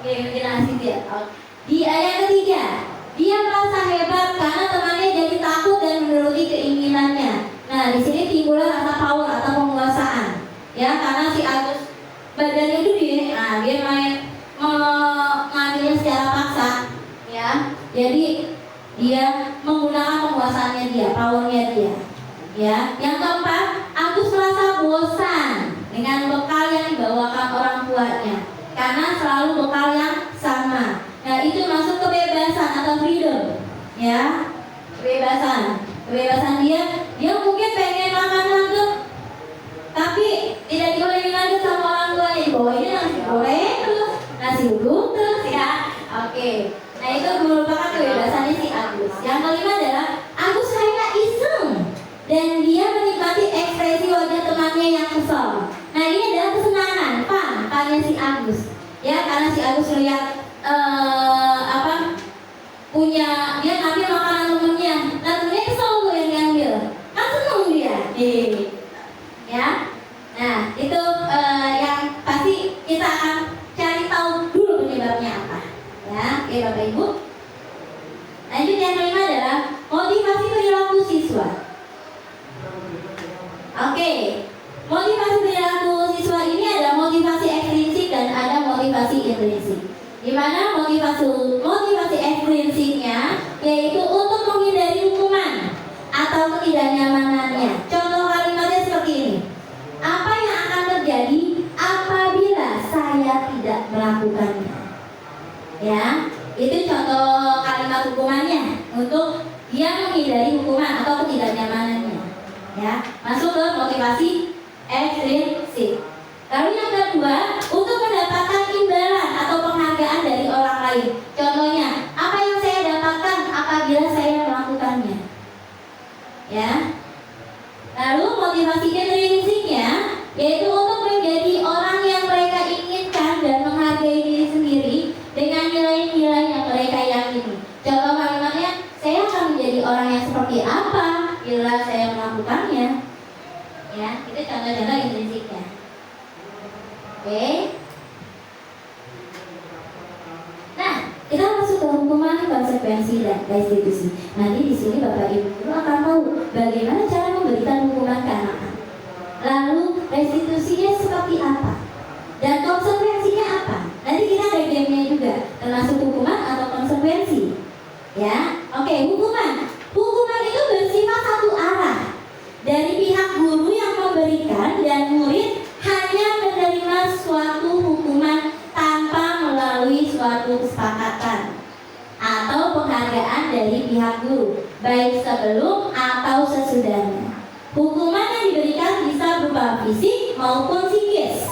Generasi dia. Di ayat ketiga, dia merasa hebat karena temannya jadi takut dan menuruti keinginannya. Nah, di sini timbullah rasa power atau penguasaan. Ya, karena si Agus badannya gede, nah dia main mengambilnya secara paksa. Ya, jadi dia menggunakan penguasaannya dia, powernya dia. Ya, yang keempat, Agus merasa bosan dengan bekal yang dibawakan orang tuanya karena selalu bekal yang sama. Nah, itu masuk kebebasan atau freedom. Ya, kebebasan dia mungkin pengen makan nugget, tapi tidak dibolehin nugget sama orang tuanya, dibawainnya nasi goreng terus, nasi uduk terus ya. Oke, nah itu merupakan kebebasannya si Agus. Yang kelima adalah Agus hanya iseng dan dia menikmati ekspresi wajah temannya yang kesal. Nah, ini adalah kesenangan, fun-nya si Agus. Ya, karena si Agus lihat punya dia ngambil makanan temennya, nah temennya kesel tuh yang diambil, kan seneng dia, ya. Nah itu yang pasti kita akan cari tahu dulu penyebabnya apa, ya. Oke Bapak Ibu. Lanjut, yang kelima adalah motivasi perilaku siswa. Oke, motivasi perilaku siswa ini ada motivasi ekstrinsik dan ada motivasi intrinsik. Di mana motivasi ekstrinsiknya yaitu untuk menghindari hukuman atau ketidaknyamanannya. Contoh kalimatnya seperti ini. Apa yang akan terjadi apabila untuk dia menghindari hukuman atau ketidaknyamanannya. Ya, masuk ke motivasi ekstrinsik. Lalu yang kedua, untuk mendapatkan imbalan atau penghargaan dari orang lain. Contohnya, apa yang saya dapatkan apabila saya melakukannya. Ya. Lalu motivasi intrinsiknya yaitu untuk menjadi orang yang mereka inginkan dan menghargai diri sendiri dengan nilai-nilai yang mereka yakini. Contoh kalimatnya, saya akan menjadi orang yang seperti apa bila saya melakukannya. Ya, itu contoh-contoh intrinsiknya. Oke. Nah, kita masuk ke hukuman, konsekuensi, dan restitusi. Nanti di sini Bapak Ibu guru akan tahu bagaimana cara memberikan hukuman ke anak-anak. Lalu restitusinya seperti apa? Dan konsekuensinya apa? Nanti kita ada game-nya juga, termasuk hukuman atau konsekuensi. Ya, oke, hukuman. Hukuman itu bersifat satu arah. Dari pihak guru yang memberikan dan murid hanya menerima suatu hukuman tanpa melalui suatu kesepakatan atau penghargaan dari pihak guru, baik sebelum atau sesudahnya. Hukuman yang diberikan bisa berupa fisik maupun psikis.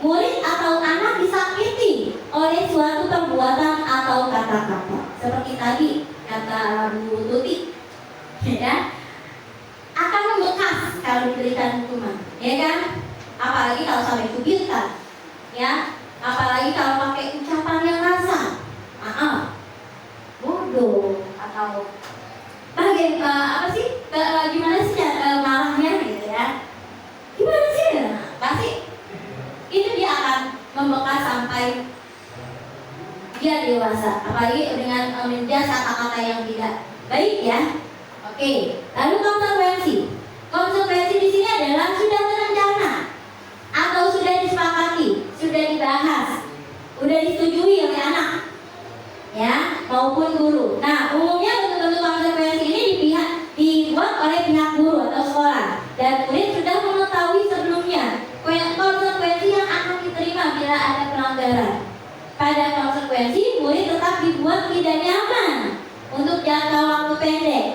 Murid atau anak disakiti oleh suatu perbuatan atau kata-kata. Seperti tadi kata Bu Tuti, ya, akan membekas kalau diberikan hukuman, ya kan? Apalagi kalau sampai kubilkan, ya. Apalagi kalau pakai ucapan yang kasar, bodoh atau apa sih? Gimana sih marahnya gitu ya? Gimana sih? Pasti itu dia akan membekas sampai dia dewasa. Apalagi dengan menjas kata-kata yang tidak baik ya. Oke. Lalu konsekuensi. Konsekuensi di sini adalah sudah terencana atau sudah disepakati, sudah dibahas, sudah disetujui oleh anak, ya, maupun guru. Nah, umumnya bentuk-bentuk konsekuensi ini dibuat oleh pihak guru atau sekolah, dan murid sudah mengetahui sebelumnya konsekuensi yang akan diterima bila ada pelanggaran. Pada konsekuensi, murid tetap dibuat tidak nyaman untuk jangka waktu pendek.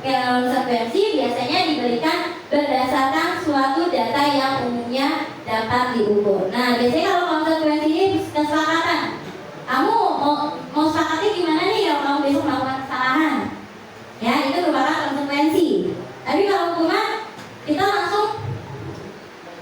Konsekuensi biasanya diberikan berdasarkan suatu data yang umumnya dapat diukur. Nah, biasanya kalau konsekuensi ini kesepakatan. Kamu mau sepakatnya gimana nih kalau kamu besok melakukan kesalahan? Ya, itu merupakan konsekuensi. Tapi kalau hukuman, kita langsung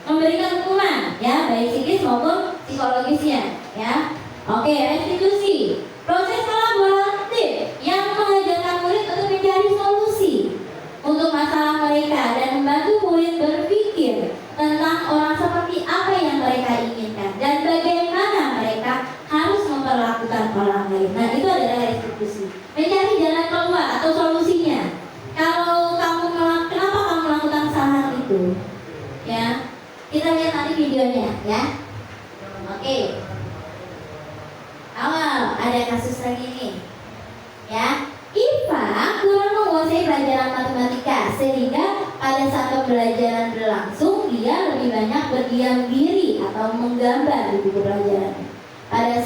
memberikan hukuman, ya, baik psikis maupun psikologisnya, ya. Oke, restitusi. Proses kolaboratif yang mengajarkan murid untuk mencari solusi untuk masalah mereka dan membantu murid berpikir tentang orang seperti apa yang mereka inginkan dan bagaimana mereka harus memperlakukan orang lain. Nah, itu adalah restitusi. Mencari jalan keluar atau solusinya. Kalau kenapa kamu melakukan kesalahan itu? Ya, kita lihat nanti videonya, ya. Oke. Awal ada kasus lagi nih, ya. Iva kurang menguasai pelajaran matematika sehingga pada saat pembelajaran berlangsung dia lebih banyak berdiam diri atau menggambar di buku pelajarannya. Pada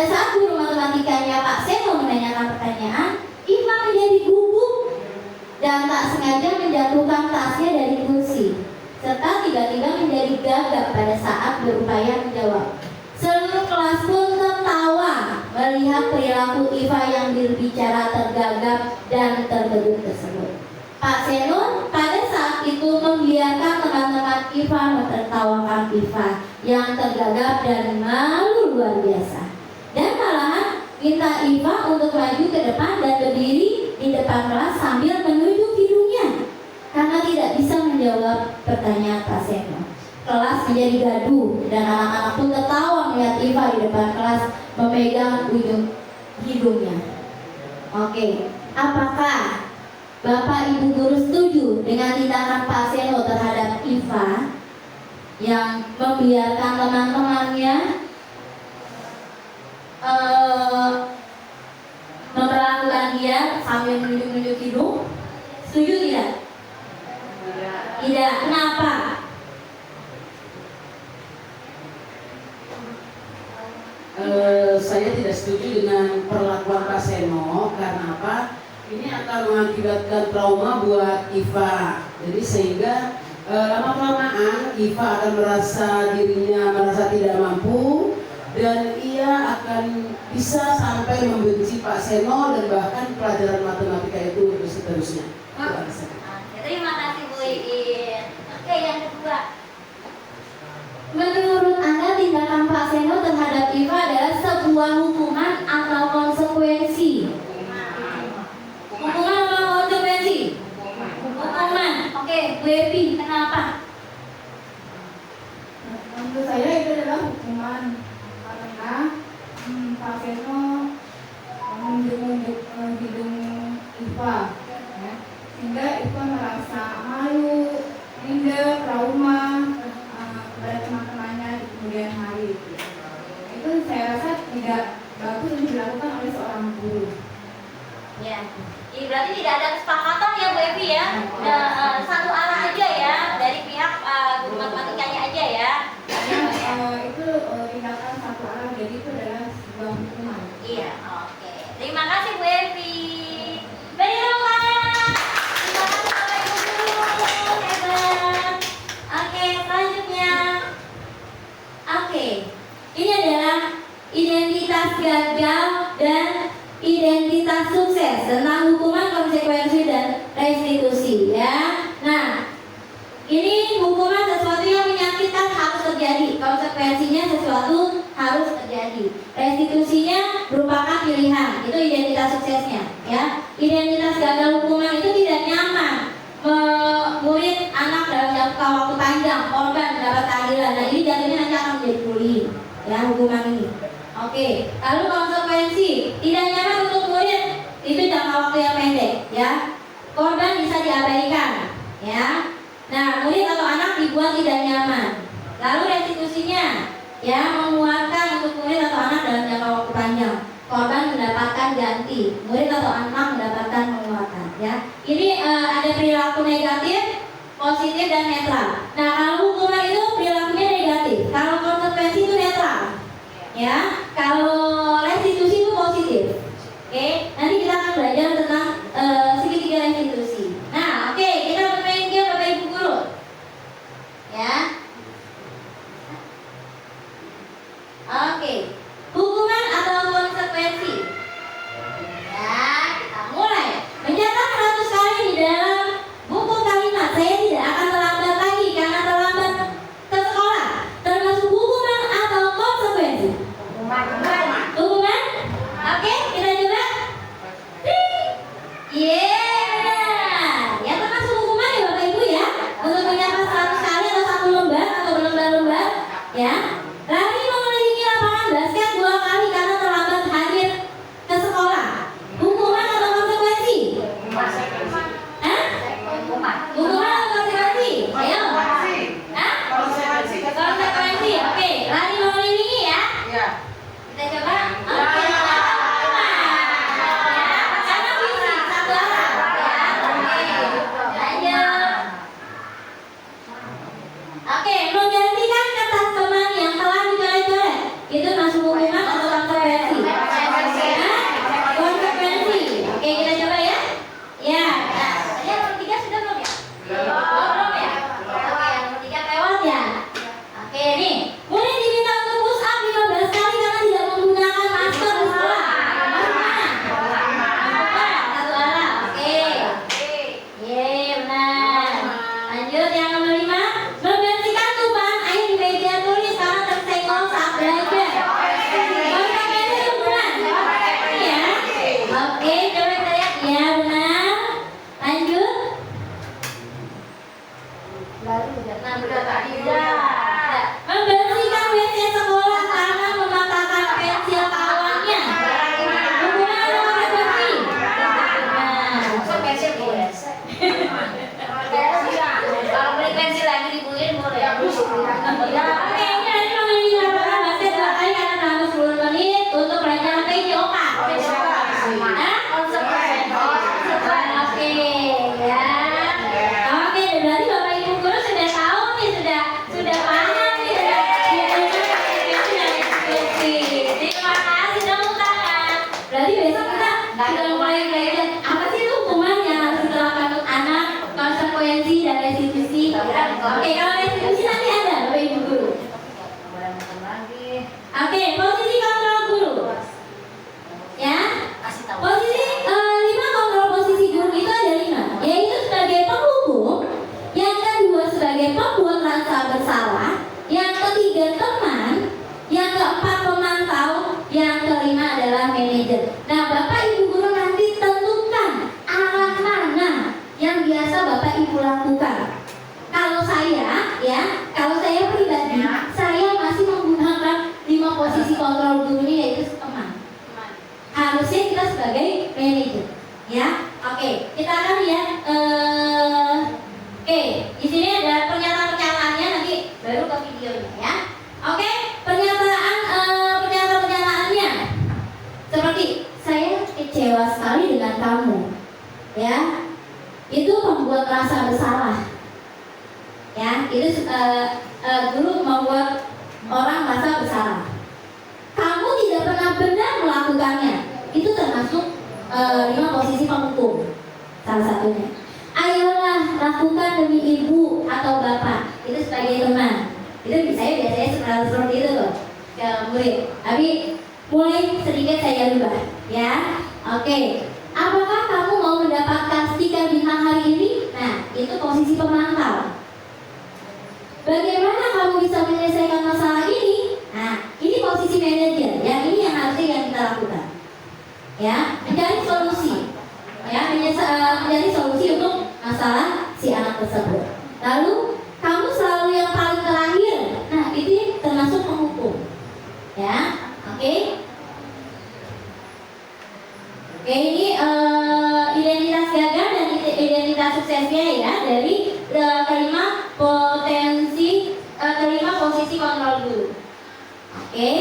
saat guru matematikanya Pak Seno menanyakan pertanyaan, Iva menjadi gugup dan tak sengaja menjatuhkan tasnya dari kursi, serta tiba-tiba menjadi gagap pada saat berupaya menjawab. Seluruh kelas pun tertawa melihat perilaku Iva yang berbicara tergagap dan terkejut tersebut. Pak Seno pada saat itu membiarkan teman-teman Iva menertawakan Iva yang tergagap dan malu luar biasa, dan malahan minta Iva untuk maju ke depan dan berdiri di depan kelas sambil menunjuk hidungnya karena tidak bisa menjawab pertanyaan Pak Seno. Kelas menjadi gaduh dan anak-anak pun tertawa melihat Iva di depan kelas memegang ujung hidungnya. Oke, apakah Bapak Ibu guru setuju dengan tindakan Pak Seno terhadap Iva yang membiarkan teman-temannya memperlakukan dia sambil menunjuk-nunjuk hidung? Setuju tidak? Tidak. Kenapa? Saya tidak setuju setuju dengan perlakuan Pak Seno karena apa? Ini akan mengakibatkan trauma buat Iva. Jadi sehingga lama-kelamaan Iva akan merasa tidak mampu dan ia akan bisa sampai membenci Pak Seno dan bahkan pelajaran matematika itu seterusnya. Terima kasih Bu Iin. Oke, yang kedua. Menurut Anda tindakan Pak Seno terhadap Iva adalah sebuah hukuman atau konsekuensi? Hukuman atau konsekuensi? Hukuman. Oke, Bu Evi, kenapa? Menurut saya itu adalah hukuman karena Pak Seno menunjuk-nunjuk hidung Iva, ya, sehingga Iva merasa malu, minder, trauma kepada teman-temannya di kemudian hari. Itu saya rasa tidak bagus untuk dilakukan oleh seorang guru. Ya, ini berarti tidak ada kesepakatan ya Bu Evi ya, satu arah aja ya dari pihak guru matematikanya aja ya. Itu tindakan satu arah, jadi itu adalah sebuah hukuman. Iya, oke. Terima kasih Bu Evi. Beri tepuk tangan. Terima kasih Bapak Ibu guru, hebat. Oke, selanjutnya. Oke, ini adalah identitas gagal dan identitas sukses tentang hukuman, konsekuensi dan restitusi ya. Nah, ini hukuman sesuatu yang menyakitkan harus terjadi, konsekuensinya sesuatu harus terjadi, restitusinya merupakan pilihan, itu identitas suksesnya ya. Identitas gagal hukuman itu tidak nyaman, murid anak dalam jangka waktu panjang, korban mendapat keadilan. Nah ini jatuhnya nanti akan menjadi bullying ya hukuman ini. Oke, lalu konsekuensi tidak nyaman untuk murid itu jangka waktu yang pendek ya. Korban bisa diabaikan ya. Nah, murid atau anak dibuat tidak nyaman. Lalu restitusinya ya menguatkan untuk murid atau anak dalam jangka waktu panjang. Korban mendapatkan ganti, murid atau anak mendapatkan penguatan ya. Ini ada perilaku negatif, positif dan netral. Nah, kalau hukuman itu perilakunya negatif, kalau konsekuensi itu netral. Ya, kalau restitusi itu positif. Oke, nanti kita akan belajar tentang segitiga restitusi. Nah, oke, kita bermain game Bapak Ibu guru. Ya. Oke, hukuman atau konsekuensi? Ya, kita mulai. Mencatat 100 kali di dalam buku kalimat. Saya tidak akan terlambat lagi karena terlambat ke sekolah. Termasuk hukuman atau konsekuensi? Hukuman. besok kita sudah mulai belajar apa sih itu hukuman yang harus diterapkan untuk anak, konsekuensi dan restitusi. Oke, kalau restitusi nanti ada Bapak Ibu guru. Oke, posisi kontrol guru. Ya, posisi 5 kontrol posisi guru itu ada 5, yaitu sebagai penghukum, yang kedua sebagai pembuat rasa bersalah, yang ketiga teman, yang keempat pemantau, yang kelima adalah manajer. Nah, Bapak Ibu guru nanti tentukan arah mana yang biasa Bapak Ibu lakukan. Kalau saya pribadi, saya masih menggunakan 5 posisi kontrol guru ini, yaitu teman. Harusnya kita sebagai manajer, ya. Oke, kita akan lihat. Oke, di sini ada pernyataan-pernyataannya, nanti baru ke videonya, ya. Oke, pernyataannya seperti saya kecewa sekali dengan kamu, ya. Itu membuat rasa bersalah, ya. Itu guru membuat orang merasa bersalah. Kamu tidak pernah benar melakukannya. Itu termasuk 5 posisi penghukum. Salah satunya. Ayolah lakukan demi ibu atau bapak. Itu sebagai teman. Itu biasanya seperti itu loh ke murid. Tapi mulai sedikit saya rubah, ya. Oke. Apakah kamu mau mendapatkan stiker bintang hari ini? Nah, itu posisi pemantau. Bagaimana kamu bisa menyelesaikan masalah ini? Nah, ini posisi manajer. Yang ini yang harusnya yang kita lakukan. Ya, mencari solusi. Ya, mencari solusi untuk masalah si anak tersebut. Lalu, kamu selalu yang paling terakhir. Nah, itu termasuk penghukum. Ya, oke. Oke, ini identitas gagal dan identitas suksesnya, ya, dari kelima posisi kontrol guru. Oke.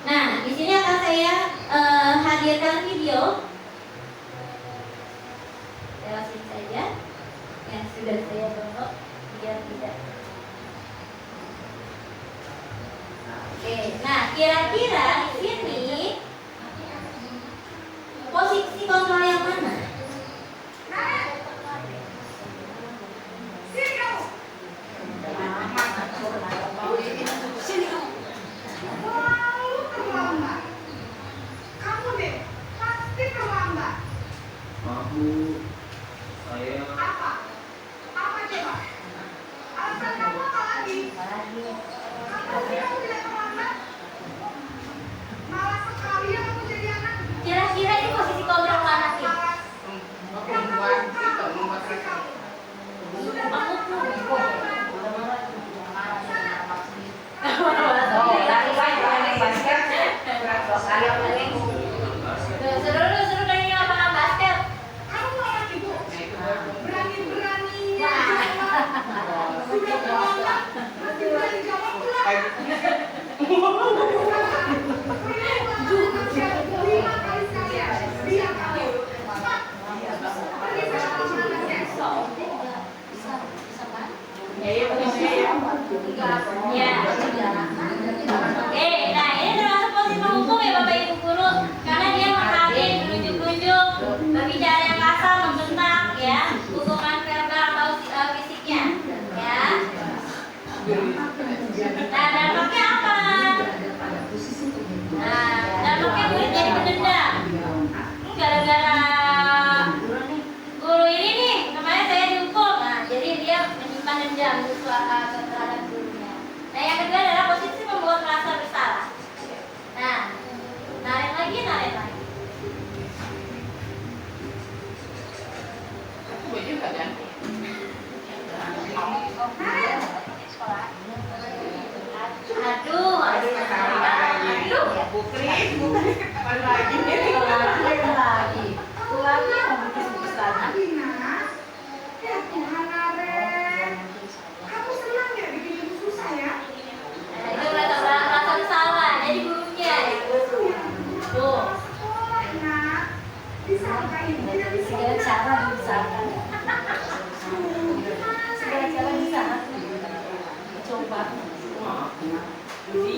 Nah, di sini akan saya hadirkan video. Lewatin saja. Yang sudah saya download biar tidak. Oke. Nah, kira-kira di sini posisi kontrol yang mana? Kira-kira ini posisi kontrol mana sih? Seru kan ini lapangan basket. Kamu orang ibu berani-beraninya sudah terlambat, masih berani jawab pula. Terima kasih sekalian. Dia kamu. Pergi sana ke Ya. Oke, nah ini termasuk posisi penghukum ya Bapak Ibu guru, karena dia menghadir, menunjuk-nunjuk, berbicara yang kasar, membentak, ya, hukuman verbal atau fisiknya, ya. Nah, dampaknya apa? Nah, dampaknya murid jadi pendendam. Gara-gara guru ini nih, kemarin saya dihukum, nah jadi dia menyimpan dendam terhadap gurunya. Nah, yang kedua adalah posisi membuat merasa bersalah. Nah, narik lagi. Aduh. Ya Tuhan, Aren. Kamu senang ya bikin ibu susah ya? Nah, itu merasa bersalah. Jadi gurunya. Tuh. Sekolah, nak. Disangka ibu tidak bisa. Segala cara diusahakan. Segala cara bisa. Coba. Aduh,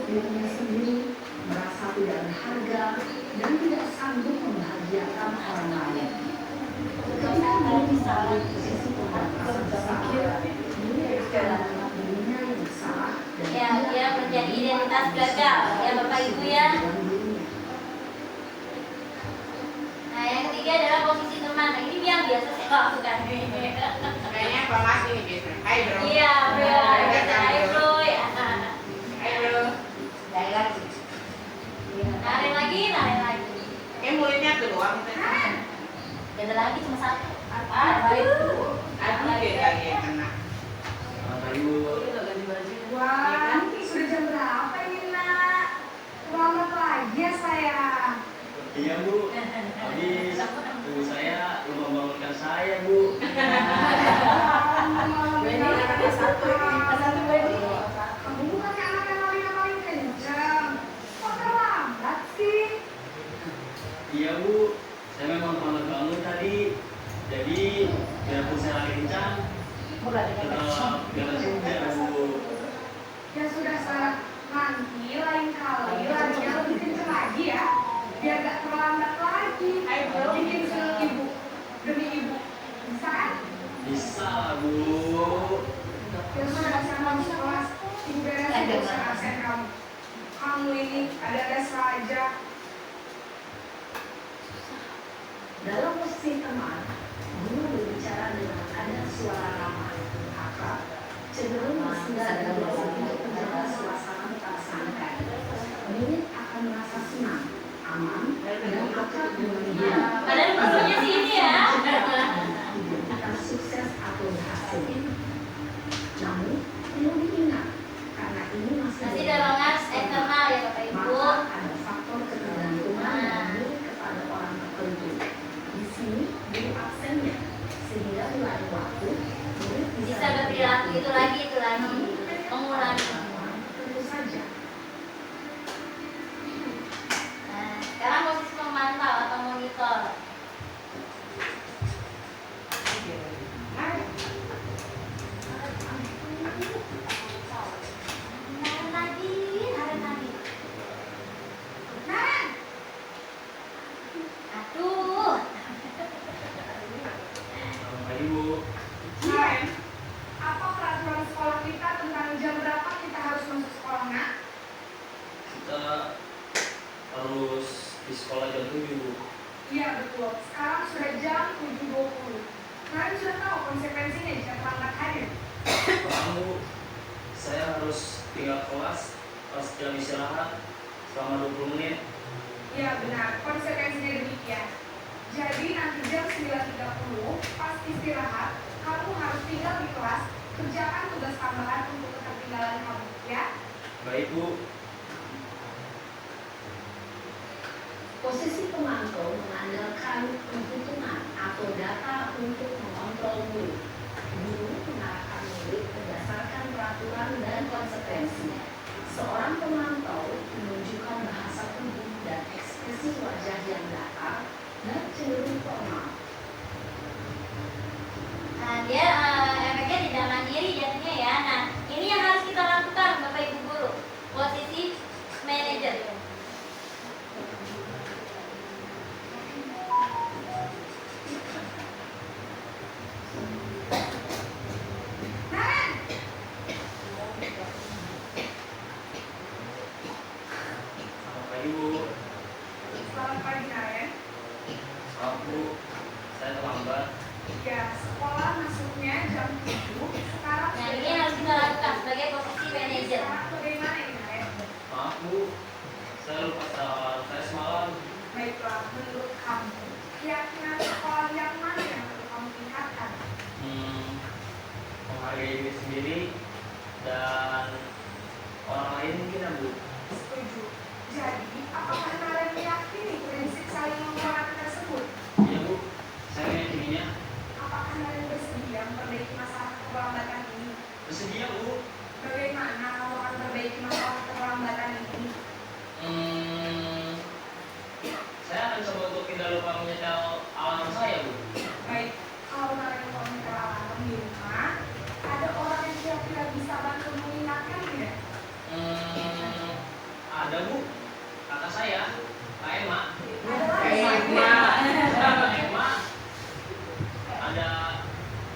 dirinya sendiri, merasa tidak berharga, dan tidak sanggup membahagiakan orang lain. Ketika dia bisa di posisi pembatasan berpikir, dia akan menganggap dirinya yang salah dan Ya, dia menjadi identitas gagal ya Bapak Ibu ya. Nah yang ketiga adalah posisi teman. Nah, ini yang biasa saya lakukan. Kayaknya Pak Mas ini biasa. Hai bro. Iya, bro. Hai bro ya. Hai bro. Dari lagi. Narik lagi, narik lagi. Kayak mulutnya tuh doang. Ada lagi cuma satu. Aduh deh lagi yang kena. Wah, sudah jam berapa ini nak? Terlambat lagi ya saya. Iya Bu, tadi ibu saya lupa bangunkan saya Bu. Kamu bukannya anak yang paling kencang. Kok terlambat sih? Iya Bu, saya memang terlambat bangun tadi. Jadi biarpun saya lari kencang, tetap jalan juga Bu. Ya sudah Sarah, nanti lain kali larinya lebih kencang lagi ya. Biar gak terlambat lagi. Bikin senang ibu demi ibu. Bisa kan? Bisa lah Bu. Ya sudah sama sekolah. Ibu beresin urusan absen kamu. Kamu ini ada saja. Dalam posisi teman, guru berbicara dengan ada suara ramah, akrab, cenderung bersedia dan bersedia untuk menjaga suasana tetap santai. Murid akan merasa senang, aman, dan akrab dengan dia. Padahal gurunya sih ini ya. Bukan sukses atau berhasil. Namun, perlu diingat, karena ini masih Masih dorongan eksternal ya Bapak Ibu. maka ada faktor ketergantungan dan milik kepada orang tertentu. Di sini guru absennya, sehingga di lain waktu murid Bisa berperilaku itu lagi, mengulangi. Tentu saja. Nah, sekarang posisi memantau atau monitor. Narik lagi, narik lagi. Nah, Aduh. Pagi Bu. Karen, apa peraturan sekolah kita tentang jam berapa kita harus masuk sekolah, nak? Kita harus di sekolah jam 7 Bu. Iya betul, sekarang sudah jam 7.20. Kalian sudah tahu konsekuensinya jika terlambat hadir. Kamu, saya harus tinggal kelas pas jam istirahat selama 20 menit. Iya benar, konsekuensinya demikian. Jadi nanti jam 9.30 pas istirahat, kamu harus tinggal di kelas, kerjakan tugas tambahan untuk ketertinggalan kamu, ya? Baik Bu. Posisi pemantau mengandalkan penghitungan atau data untuk mengontrol murid. Guru mengarahkan murid berdasarkan peraturan dan konsekuensi. Seorang pemantau menunjukkan bahasa tubuh dan ekspresi wajah yang datar dan cenderung formal. Nah, dia efeknya tidak mandiri jadinya ya. Nah, ini yang harus kita lakukan Bapak Ibu guru. Posisi manajer. Selamat pagi Bu. Selamat pagi, Karen. Maaf Bu, saya terlambat. Ya, sekolah masuknya jam 7. Sekarang Nah, ini yang harus kita lakukan sebagai posisi manajer. Sekarang bagaimana ini, Karen? Maaf Bu, saya lupa sarapan saya semalam. Baiklah, menurut kamu, keyakinan sekolah yang mana yang perlu kamu tingkatkan? Menghargai diri sendiri dan orang lain mungkin ya Bu. Setuju. Jadi, apakah kalian meyakini prinsip saling menghormati tersebut? Iya Bu, saya meyakininya. Apakah kalian bersedia memperbaiki masalah keterlambatan ini? Bersedia Bu. Bagaimana kamu akan memperbaiki masalah keterlambatan ini? Saya akan coba untuk tidak lupa menyetel alarm saya Bu. Baik, kalau kalian mau minta alarm di rumah, ada orang yang kira-kira bisa bantu mengingatkan tidak? Ada Bu, kakak saya, Kak Emma. Emma. Ada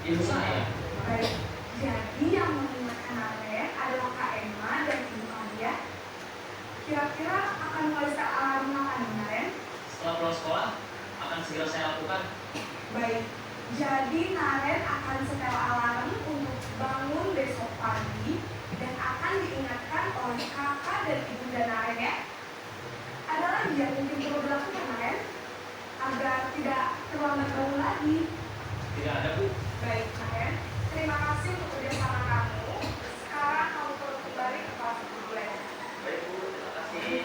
ibu saya. Baik, jadi yang mengingatkan Naren adalah Kak Emma dan Ibu Nadia. Kira-kira akan mulai saat makan Naren? Setelah pulang sekolah, akan segera saya lakukan. Baik, jadi Naren akan setel alarm untuk bangun besok pagi dan akan diingatkan oleh kakak dan ibu dan Naren ya. Ada lagi yang mungkin perlu dilakukan Naren agar tidak terlambat bangun lagi? Tidak ada Bu. Baik Naren, terima kasih untuk kerjasama kamu. Sekarang kamu perlu kembali ke kelas dulu ya. Baik Bu, terima kasih.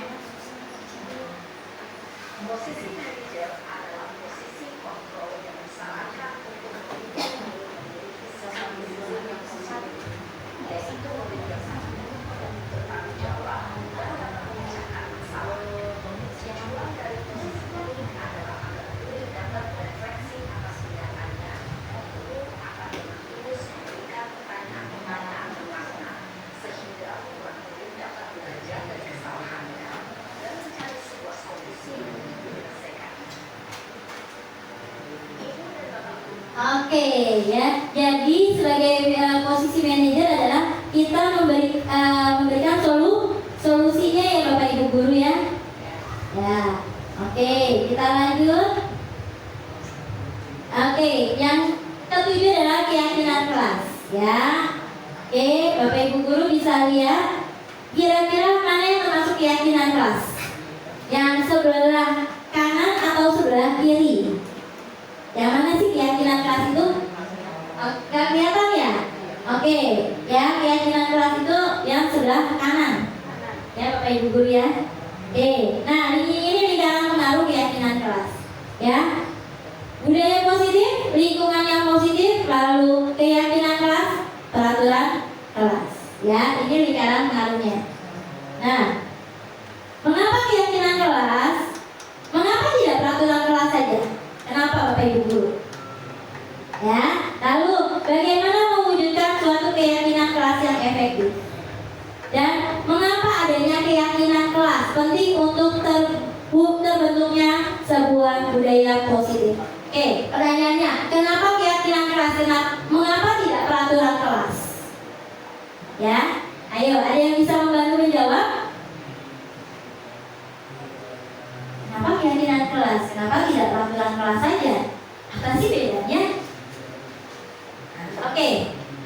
Posisi manajer adalah posisi kontrol yang disarankan untuk memiliki sesuatu yang positif, yaitu membiasakan dan bertanggung jawab dalam mengerjakan masalah. Tujuan dari posisi ini adalah agar diri dapat berefleksi atas tindakannya. Guru akan dengan tulus memberikan pertanyaan-pertanyaan bermakna sehingga murid dapat belajar dari kesalahannya dan mencari sebuah solusi untuk menyelesaikan. Ibu dan Bapak Guru. Oke ya, jadi sebagai posisi manajer adalah kita memberikan solusinya ya Bapak Ibu guru ya. Ya, oke, kita lanjut. Oke, yang ketujuh adalah keyakinan kelas ya. Oke, Bapak Ibu guru bisa lihat kira-kira mana yang termasuk keyakinan kelas? Yang sebelah kanan atau sebelah kiri? Yang mana sih keyakinan kelas itu? Gak kelihatan ya? Oke, ya keyakinan kelas itu yang sebelah kanan. Ya Bapak Ibu guru ya. Oke, nah ini lingkaran pengaruh keyakinan kelas. Ya, budaya positif, lingkungan yang positif, lalu keyakinan kelas, peraturan kelas. Ya, ini lingkaran pengaruhnya. Nah, mengapa keyakinan kelas? Mengapa tidak peraturan kelas saja? Kenapa Bapak Ibu guru? Ya, lalu bagaimana mewujudkan suatu keyakinan kelas yang efektif? Dan mengapa adanya keyakinan kelas penting untuk terbentuknya sebuah budaya positif? Oke, pertanyaannya, kenapa keyakinan kelas? Mengapa tidak peraturan kelas? Ya, ayo, ada yang bisa membantu menjawab? Kenapa keyakinan kelas? Kenapa tidak peraturan kelas saja? Apa sih bedanya? Oke,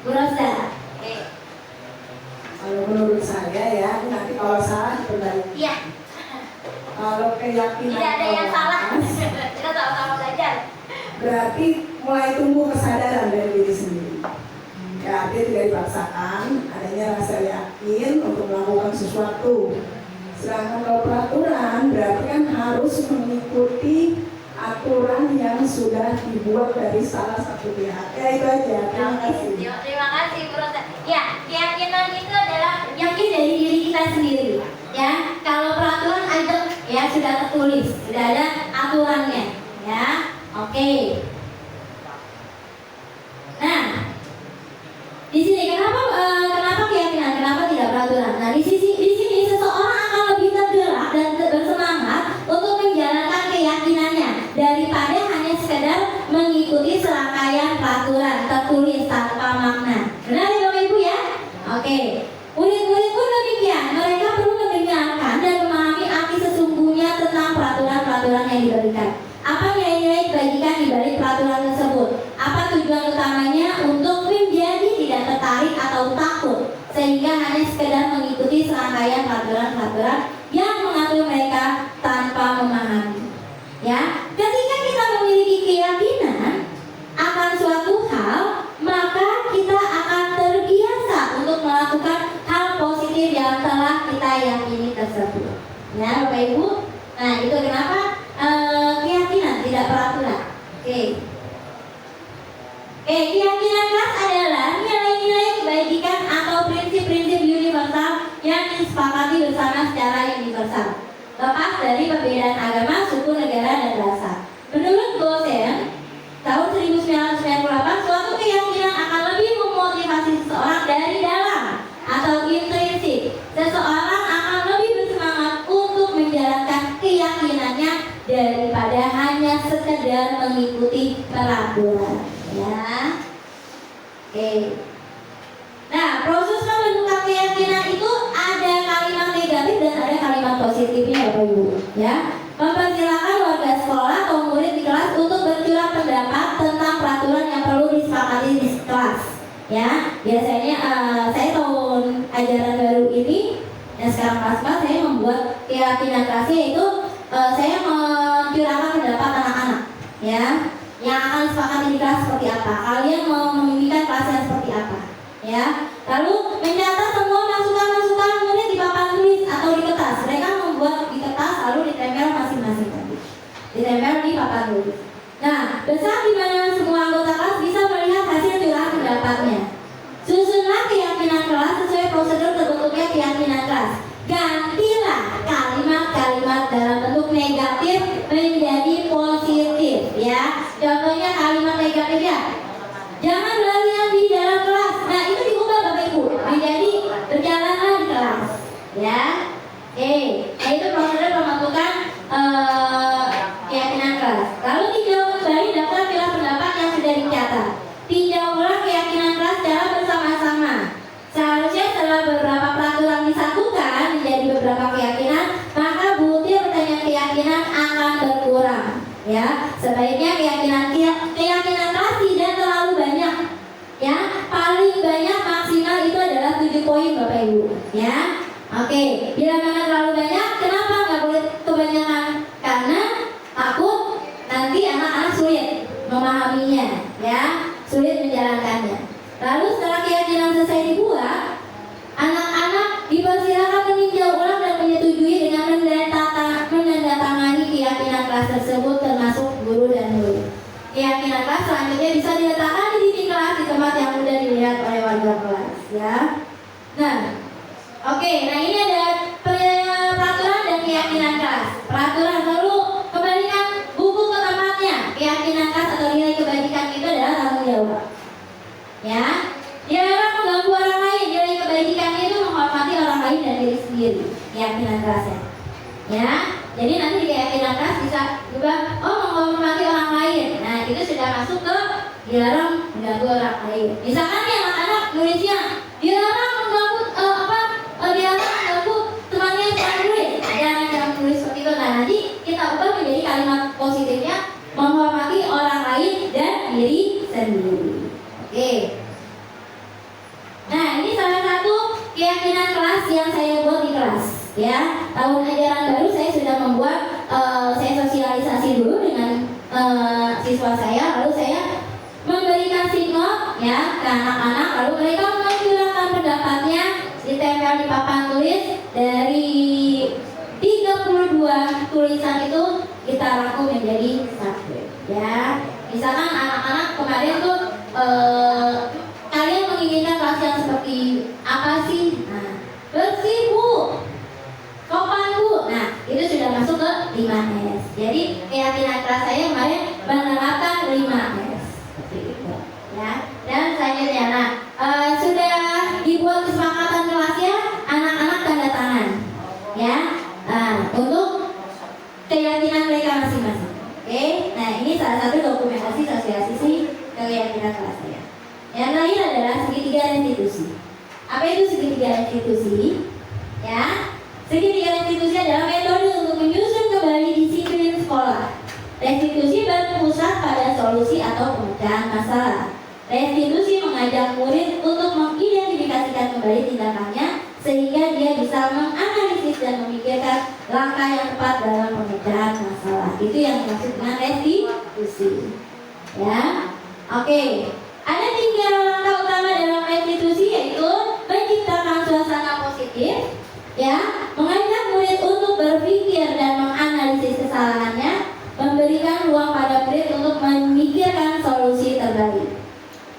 Bu Rosa. Oke. Kalau menurut saya ya, nanti kalau salah diperbaiki. Iya. Kalau keyakinan Tidak ada yang salah. kelas, Kita sama-sama belajar. berarti mulai tumbuh kesadaran dari diri sendiri. Ya, artinya tidak dipaksakan, adanya rasa yakin untuk melakukan sesuatu. Sedangkan kalau peraturan berarti kan harus mengikuti aturan yang sudah dibuat dari salah satu pihak. Ya itu aja. Terima kasih. Terima kasih Bu Rosa. Ya, keyakinan itu adalah yakin dari diri kita sendiri. Ya, kalau peraturan ada ya sudah tertulis, sudah ada aturannya. Ya, oke. Nah, di sini kenapa keyakinan, kenapa tidak peraturan? Nah, di sini seseorang akan lebih tergerak dan bersemangat untuk menjalankan keyakinannya daripada hanya sekedar mengikuti serangkaian peraturan tertulis tanpa makna. Benar ya Bapak Ibu ya? Oke. Murid-murid pun demikian, mereka perlu mendengarkan dan memahami arti sesungguhnya tentang peraturan-peraturan yang diberikan. Apa nilai-nilai kebajikan di balik peraturan tersebut? Apa tujuan utamanya untuk menjadi tidak tertarik atau takut sehingga hanya sekedar mengikuti serangkaian peraturan-peraturan yang mengatur mereka tanpa memahami. Ya, ketika kita memiliki keyakinan akan suatu hal, maka kita akan terbiasa untuk melakukan hal positif yang telah kita yakini tersebut. Ya, Bapak Ibu. Nah, itu kenapa keyakinan tidak peraturan. Oke. Keyakinan kelas adalah nilai-nilai kebajikan atau prinsip-prinsip universal yang disepakati bersama secara universal, lepas dari perbedaan agama, suku, negara, dan rasa. Menurut Gosen, tahun 1998, suatu keyakinan akan lebih memotivasi seseorang dari dalam atau intrinsik. Seseorang akan lebih bersemangat dan mengikuti peraturan. Ya, oke. Nah, proses pembentukan keyakinan itu ada kalimat negatif dan ada kalimat positifnya, Bapak Ibu. Ya, mempersilakan warga sekolah atau murid di kelas untuk bercurah pendapat tentang peraturan yang perlu disepakati di kelas. Ya, biasanya saya tahun ajaran baru ini yang sekarang kelas 4 saya membuat keyakinan kelasnya itu saya mencurahkan pendapat anak-anak, ya, yang akan disepakati di kelas seperti apa. Kalian mau memimpikan kelasnya seperti apa, ya. Lalu mencatat semua masukan-masukan murid di papan tulis atau di kertas. Mereka membuat di kertas lalu ditempel masing-masing tadi, ditempel di papan tulis. Nah, besar di mana semua anggota kelas bisa melihat hasil curahan pendapatnya. Susunlah keyakinan kelas sesuai prosedur terbentuknya keyakinan kelas. Gantilah kalimat-kalimat dalam bentuk negatif menjadi positif, ya. Contohnya kalimat negatifnya, jangan berlarian di dalam kelas. Nah, itu diubah Bapak Ibu menjadi berjalanlah di kelas, ya. Nah itu prosedur pembentukan keyakinan kelas. Lalu tinjau kembali daftar pilar pendapat yang sudah dicatat. Tinjau ulang keyakinan kelas secara bersama-sama. Seharusnya setelah beberapa peraturan disatukan menjadi beberapa keyakinan, maka butir pertanyaan keyakinan akan berkurang. Ya, sebaiknya keyakinan kelas tidak terlalu banyak. Ya, paling banyak maksimal itu adalah 7 poin Bapak Ibu. Ya, oke. Bila mana terlalu banyak, kenapa nggak boleh kebanyakan? Karena takut nanti anak-anak sulit memahaminya, ya, sulit menjalankannya. Lalu setelah keyakinan selesai dibuat, anak-anak dipersilakan meninjau ulang dan menyetujui dengan menandatangani keyakinan kelas tersebut termasuk guru dan murid. Keyakinan kelas selanjutnya bisa diletakkan di dinding kelas di tempat yang mudah dilihat oleh warga kelas, ya. Nah, oke. Nah ini ada peraturan dan keyakinan kelas. Peraturan, lalu kembalikan buku ke tempatnya. Keyakinan kelas atau nilai kebajikan itu adalah tanggung jawab. Ya, dilarang mengganggu orang lain. Nilai kebajikan itu menghormati orang lain dan diri sendiri. Keyakinan kelasnya. Ya, jadi nanti di keyakinan kelas bisa juga menghormati orang lain. Nah, itu sudah masuk ke dilarang mengganggu orang lain. Misalkan nih anak-anak nulisnya dilarang mengganggu dilarang mengganggu temannya yang nulis. Jangan tulis seperti itu. Nah, nanti kita ubah menjadi kalimat positifnya menghormati orang lain dan diri sendiri. Oke. Nah, ini salah satu keyakinan kelas yang saya buat di kelas. Ya, tahun ajaran baru saya sudah membuat, saya sosialisasi dulu dengan siswa saya, lalu saya memberikan signal ya ke anak-anak, lalu mereka mencurahkan pendapatnya, ditempel di papan tulis. Dari 32 tulisan itu kita rangkum menjadi satu. Ya, misalkan anak-anak kemarin tuh kalian menginginkan kelas yang seperti apa sih? Nah, bersih Bu, sopan Bu. Nah, itu sudah masuk ke 5S. Jadi keyakinan kelas saya kemarin menerapkan 5S seperti itu, ya. Dan selanjutnya, nah, sudah dibuat kesepakatan kelasnya, anak-anak tanda tangan, ya. Nah, untuk keyakinan mereka masing-masing. Oke, nah ini salah satu dokumentasi sosialisasi keyakinan kelas saya. Yang terakhir adalah segitiga restitusi. Apa itu segitiga restitusi? Ya, segitiga restitusi adalah metode untuk menyusun kembali disiplin sekolah. Restitusi berpusat pada solusi atau pemecahan masalah. Restitusi mengajak murid untuk mengidentifikasikan kembali tindakannya sehingga dia bisa menganalisis dan memikirkan langkah yang tepat dalam pemecahan masalah. Itu yang dimaksud dengan restitusi. Ya, oke. Ada 3 langkah utama dalam restitusi, yaitu menciptakan suasana positif, ya, mengajak murid untuk berpikir dan menganalisis kesalahannya, memberikan ruang pada murid untuk memikirkan solusi terbaik.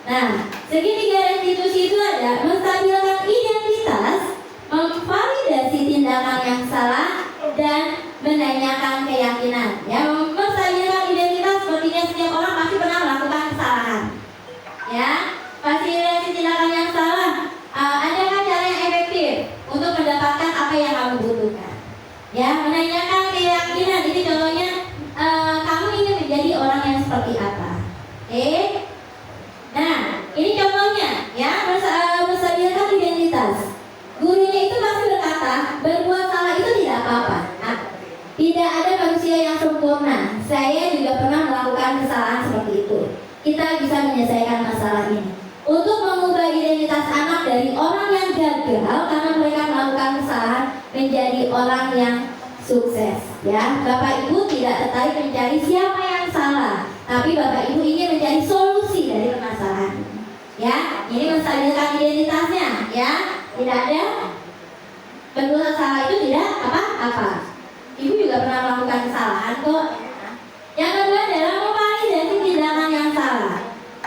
Nah, segitiga restitusi itu ada menstabilkan identitas, memvalidasi tindakan yang salah, dan menanyakan keyakinan. Ya, menstabilkan identitas sepertinya setiap orang pasti pernah melakukan kesalahan. Ya, validasi tindakan yang salah. Adakah cara yang efektif untuk mendapatkan apa yang kamu butuhkan? Ya, menanyakan keyakinan. Ini contohnya, kamu ingin menjadi orang yang melakukan kesalahan seperti itu. Kita bisa menyelesaikan masalah ini. Untuk mengubah identitas anak dari orang yang gagal karena mereka melakukan kesalahan menjadi orang yang sukses. Ya, Bapak Ibu tidak tertarik mencari siapa yang salah, tapi Bapak Ibu ingin mencari solusi dari permasalahan. Ya, ini menstabilkan identitasnya. Ya, tidak ada bentuk salah itu tidak apa-apa. Ibu juga pernah melakukan kesalahan kok. Yang kedua adalah memvalidasi tindakan yang salah.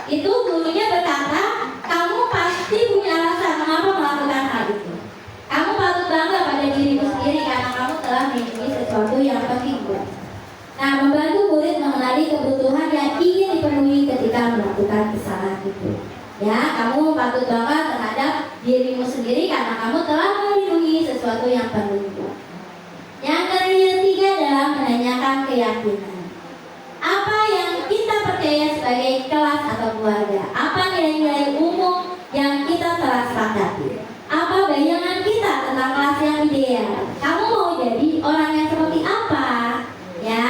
Itu gurunya berkata, kamu pasti punya alasan mengapa melakukan hal itu. Kamu patut bangga pada dirimu sendiri karena kamu telah memiliki sesuatu yang penting buat. Nah, membantu murid mengenali kebutuhan yang ingin dipenuhi ketika melakukan kesalahan itu. Ya, kamu patut bangga terhadap dirimu sendiri karena kamu telah melindungi sesuatu yang penting buat. Yang ketiga adalah menanyakan keyakinan. Apa yang kita percaya sebagai kelas atau keluarga? Apa nilai-nilai umum yang kita telah sepakati? Apa bayangan kita tentang kelas yang ideal? Kamu mau jadi orang yang seperti apa? Ya,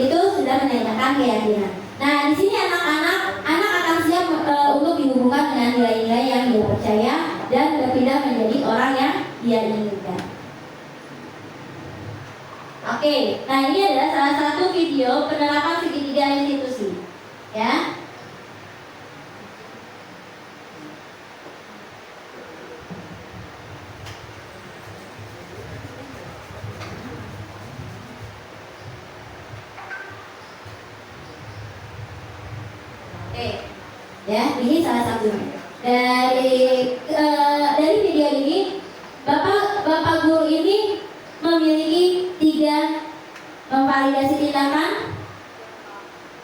itu sudah menanyakan keyakinan. Nah, di sini anak akan siap untuk dihubungkan dengan nilai-nilai yang dia percaya dan berpindah menjadi orang yang dia inginkan. Oke, nah ini adalah salah satu video penerapan segitiga institusi, ya. Oke, ya ini salah satunya. Dari video ini, bapak guru ini memiliki 3: memvalidasi tindakan,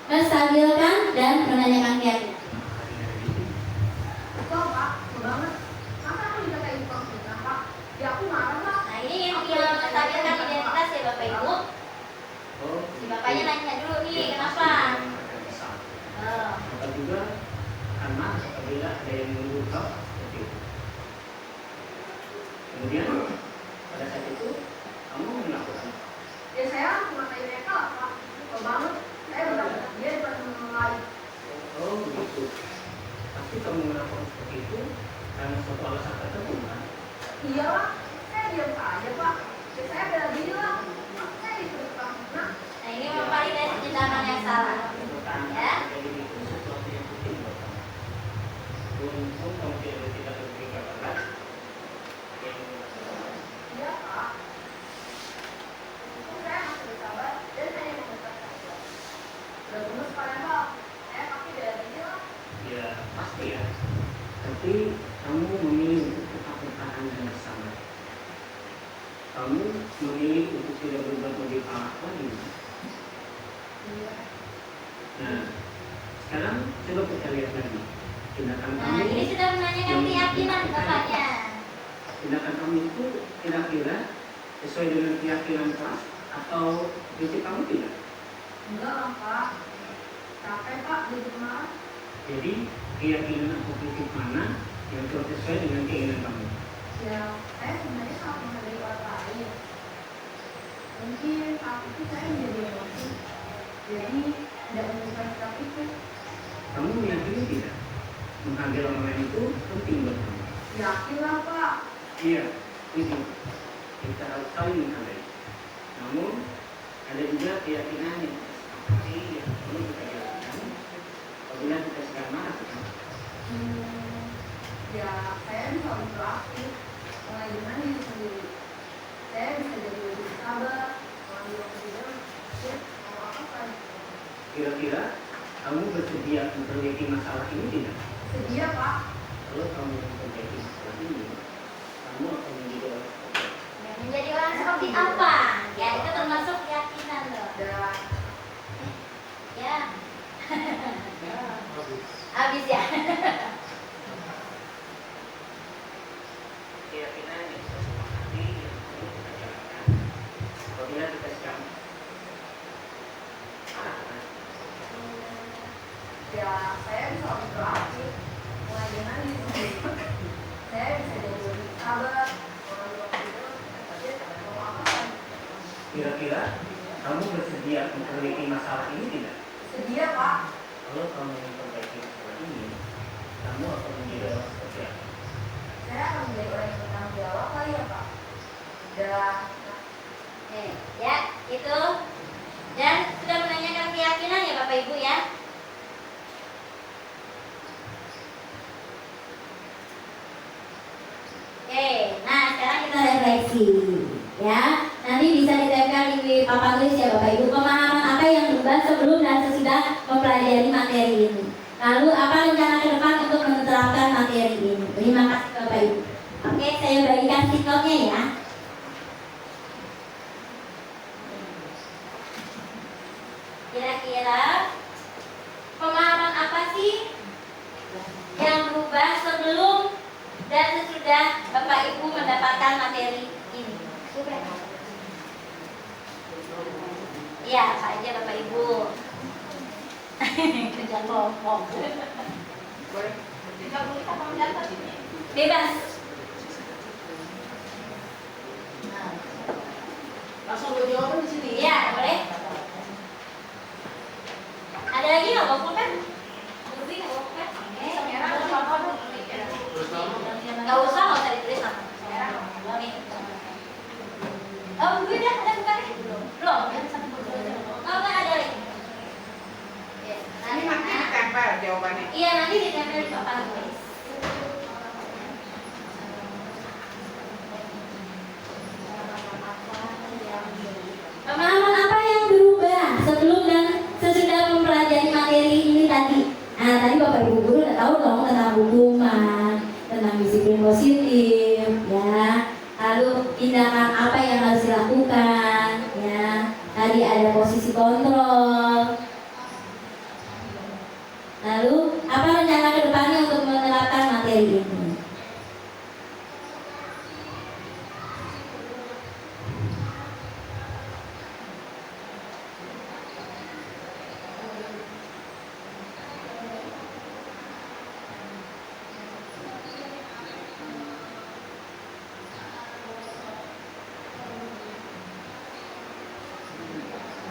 menstabilkan, dan menanyakan keyakinan. Kok Pak, banget. Masa aku dikatain tukang fitnah Pak? Ya aku marah Pak. Nah ini yang menstabilkan identitas ya Bapak Ibu. Si bapaknya nanya dulu nih, kenapa? Maka juga karena apabila ada yang menurut seperti itu. Kemudian pada saat itu kamu melakukan. Ya saya cuma tanya mereka lah Pak. Kok banget. Saya benar-benar dia bukan teman lain. Oh begitu. Tapi kamu melakukan seperti itu karena suatu alasan tertentu kan? Iya lah. Saya diam aja Pak. Ya saya bela diri lah. Saya disuruh tukang fitnah. Nah ini memvalidasi tindakan yang salah. Ya. Jadi itu sesuatu yang penting buat kamu. Untung kamu tidak berpikir keras. Iya Pak. Saya masih bersabar dan saya mengucapkan saja. Udah gemes Pak. Saya pasti bela diri lah. Ya pasti ya. Tapi kamu memilih untuk tetap bertahan dan bersabar. Kamu memilih untuk tidak berbuat lebih parah lagi. Iya. Nah, sekarang coba kita lihat lagi tindakan Nah kamu. ini sudah menanyakan keyakinan bapaknya. Tindakan kamu itu kira-kira sesuai dengan keyakinan kelas atau prinsip kamu tidak? Enggak lah Pak. Capek Pak jadi kemarin. Jadi keyakinan atau prinsip mana yang sudah sesuai dengan keinginan kamu? Ya, saya sebenarnya sangat menghargai orang lain. Mungkin aku itu saya menjadi emosi. Jadi tidak menyukai sikap itu. Kamu meyakini tidak? Menghargai orang lain itu penting buat kamu. Yakin lah Pak. Iya, itu. Kita harus saling menghargai. Namun ada juga keyakinan yang yang perlu kita jalankan apabila kita sedang marah. Ya, saya bisa berlatih. Mulai dengan diri sendiri. Saya bisa jadi lebih sabar. Mengambil waktu juga. Ya, mau apa kan? Kira-kira kamu bersedia memperbaiki masalah ini tidak? Sedia Pak. Kalau kamu memperbaiki masalah ini, kamu akan menjadi orang seperti apa? Ya, menjadi orang seperti apa? Ya itu termasuk keyakinan loh. Dan Ya. Habis ya. Keyakinan yang kita sepakati yang perlu kita jalankan apabila kita sedang marah kan? ya, saya bisa lebih berlatih. Mulai dengan diri sendiri. Saya bisa jadi lebih sabar. Mengambil waktu juga. Ya, mau apa kan? Kira-kira kamu bersedia memperbaiki masalah ini tidak? Sedia, Pak. Kalau kamu memperbaiki masalah ini, kamu akan menjadi orang seperti apa? Saya akan menjadi orang yang bertanggung jawab kali ya, Pak. Udah. Ya, itu. Dan sudah menanyakan keyakinan ya Bapak Ibu ya. Oke, nah sekarang kita refleksi ya. Nanti bisa ditempel di papan tulis ya Bapak Ibu. Pemahaman apa yang berubah sebelum dan sesudah mempelajari materi ini. Lalu apa rencana ke depan untuk menerapkan materi ini. Terima kasih Bapak Ibu. Oke, saya bagikan stikernya ya. Kira-kira pemahaman apa sih yang berubah sebelum dan sesudah Bapak Ibu mendapatkan materi ini? Iya, apa aja Bapak Ibu? Kerja kelompok. Bebas. Langsung gue jawabin di sini. Iya, boleh. Ada lagi nggak bawa pulpen? Lebih nggak bawa pulpen? Nggak usah, nggak usah ditulis sama. Oh, gue udah ada bukannya? Belum. Oh, nggak ada lagi. Ini nanti ditempel jawabannya. Iya, nanti ditempel di papan tulis. Pemahaman apa yang berubah sebelum dan sesudah mempelajari materi ini tadi? Nah, tadi Bapak Ibu guru udah tahu dong tentang hukuman, tentang disiplin positif, ya. Lalu tindakan apa yang harus dilakukan, ya. Tadi ada posisi kontrol. Lalu apa rencana ke depannya untuk menerapkan materi ini?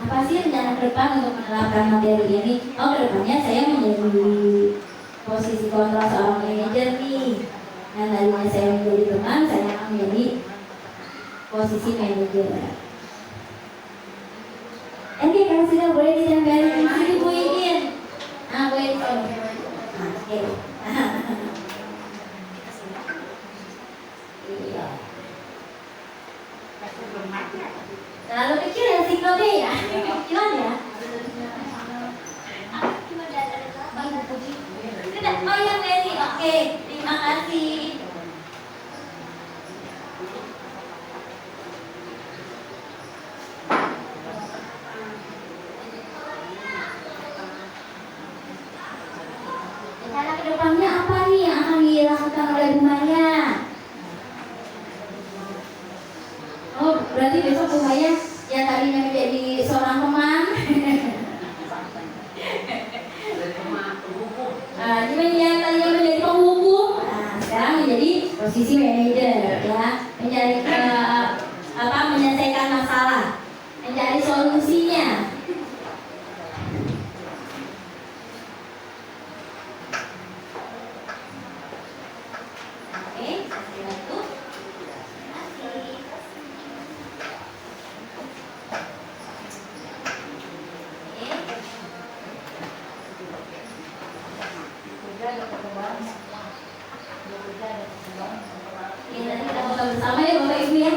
Apa sih rencana ke depan untuk menerapkan materi ini? Oh, ke depannya saya menjadi posisi kontrol seorang manajer nih. Dan tadinya saya menjadi teman, saya akan menjadi posisi manajer. Oke, kalau sudah boleh ditempelin di sini Bu Iin. Nah, Bu Iin. Oke. Iya. Terlalu kecil ya siklopnya ya. Gimana ya? Sudah, oh ya Benny, oke, terima kasih. Rencana kedepannya apa nih yang akan dilakukan oleh Bu Maya? Oh, berarti besok Bu Maya yang tadinya menjadi seorang teman yang tadinya menjadi penghukum, nah, sekarang menjadi posisi manajer, ya, mencari menyelesaikan masalah, mencari solusinya. Oke, kasih waktu. Nanti kita foto bersama ya Bapak Ibu ya.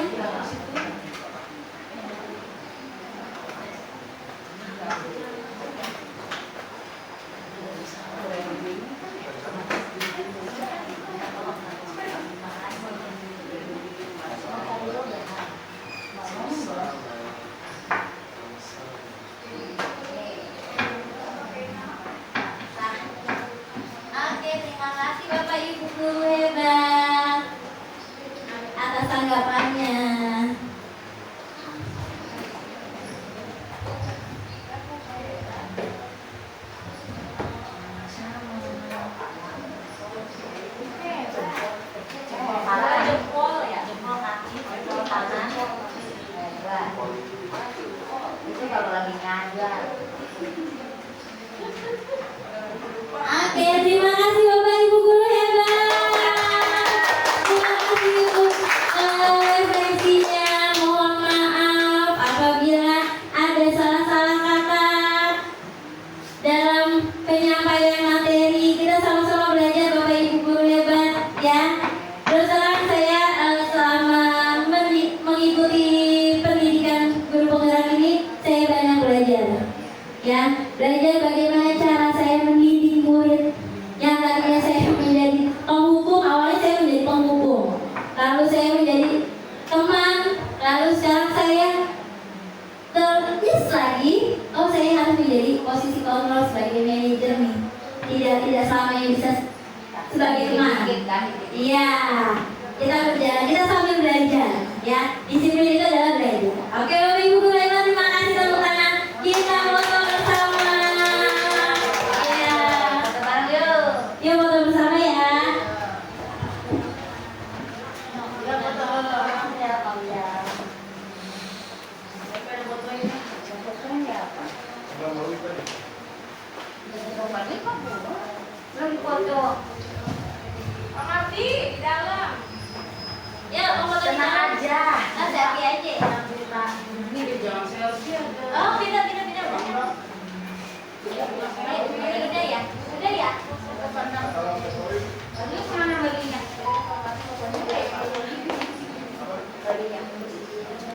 Oke, terima kasih Bapak Ibu guru hebat atas tanggapannya. Jempol ya, jempol kaki, jempol tangan. Itu kalau lagi ngajar. kalau sebagai manajer nih, tidak selamanya bisa sebagai teman. Iya, kita sambil belajar, ya. Disiplin itu adalah belajar. Oke, Bapak Ibu guru dan terima kasih tepuk tangan. Kita foto bersama. Iya, yuk foto bersama ya. Lagi foto. Pak Mardi di dalam. Ya, mau foto di Tenang dalam. aja. Nah, selfie aja. Ini dia jangan selfie aja. Oh, pindah. Udah ya. Lalu kemana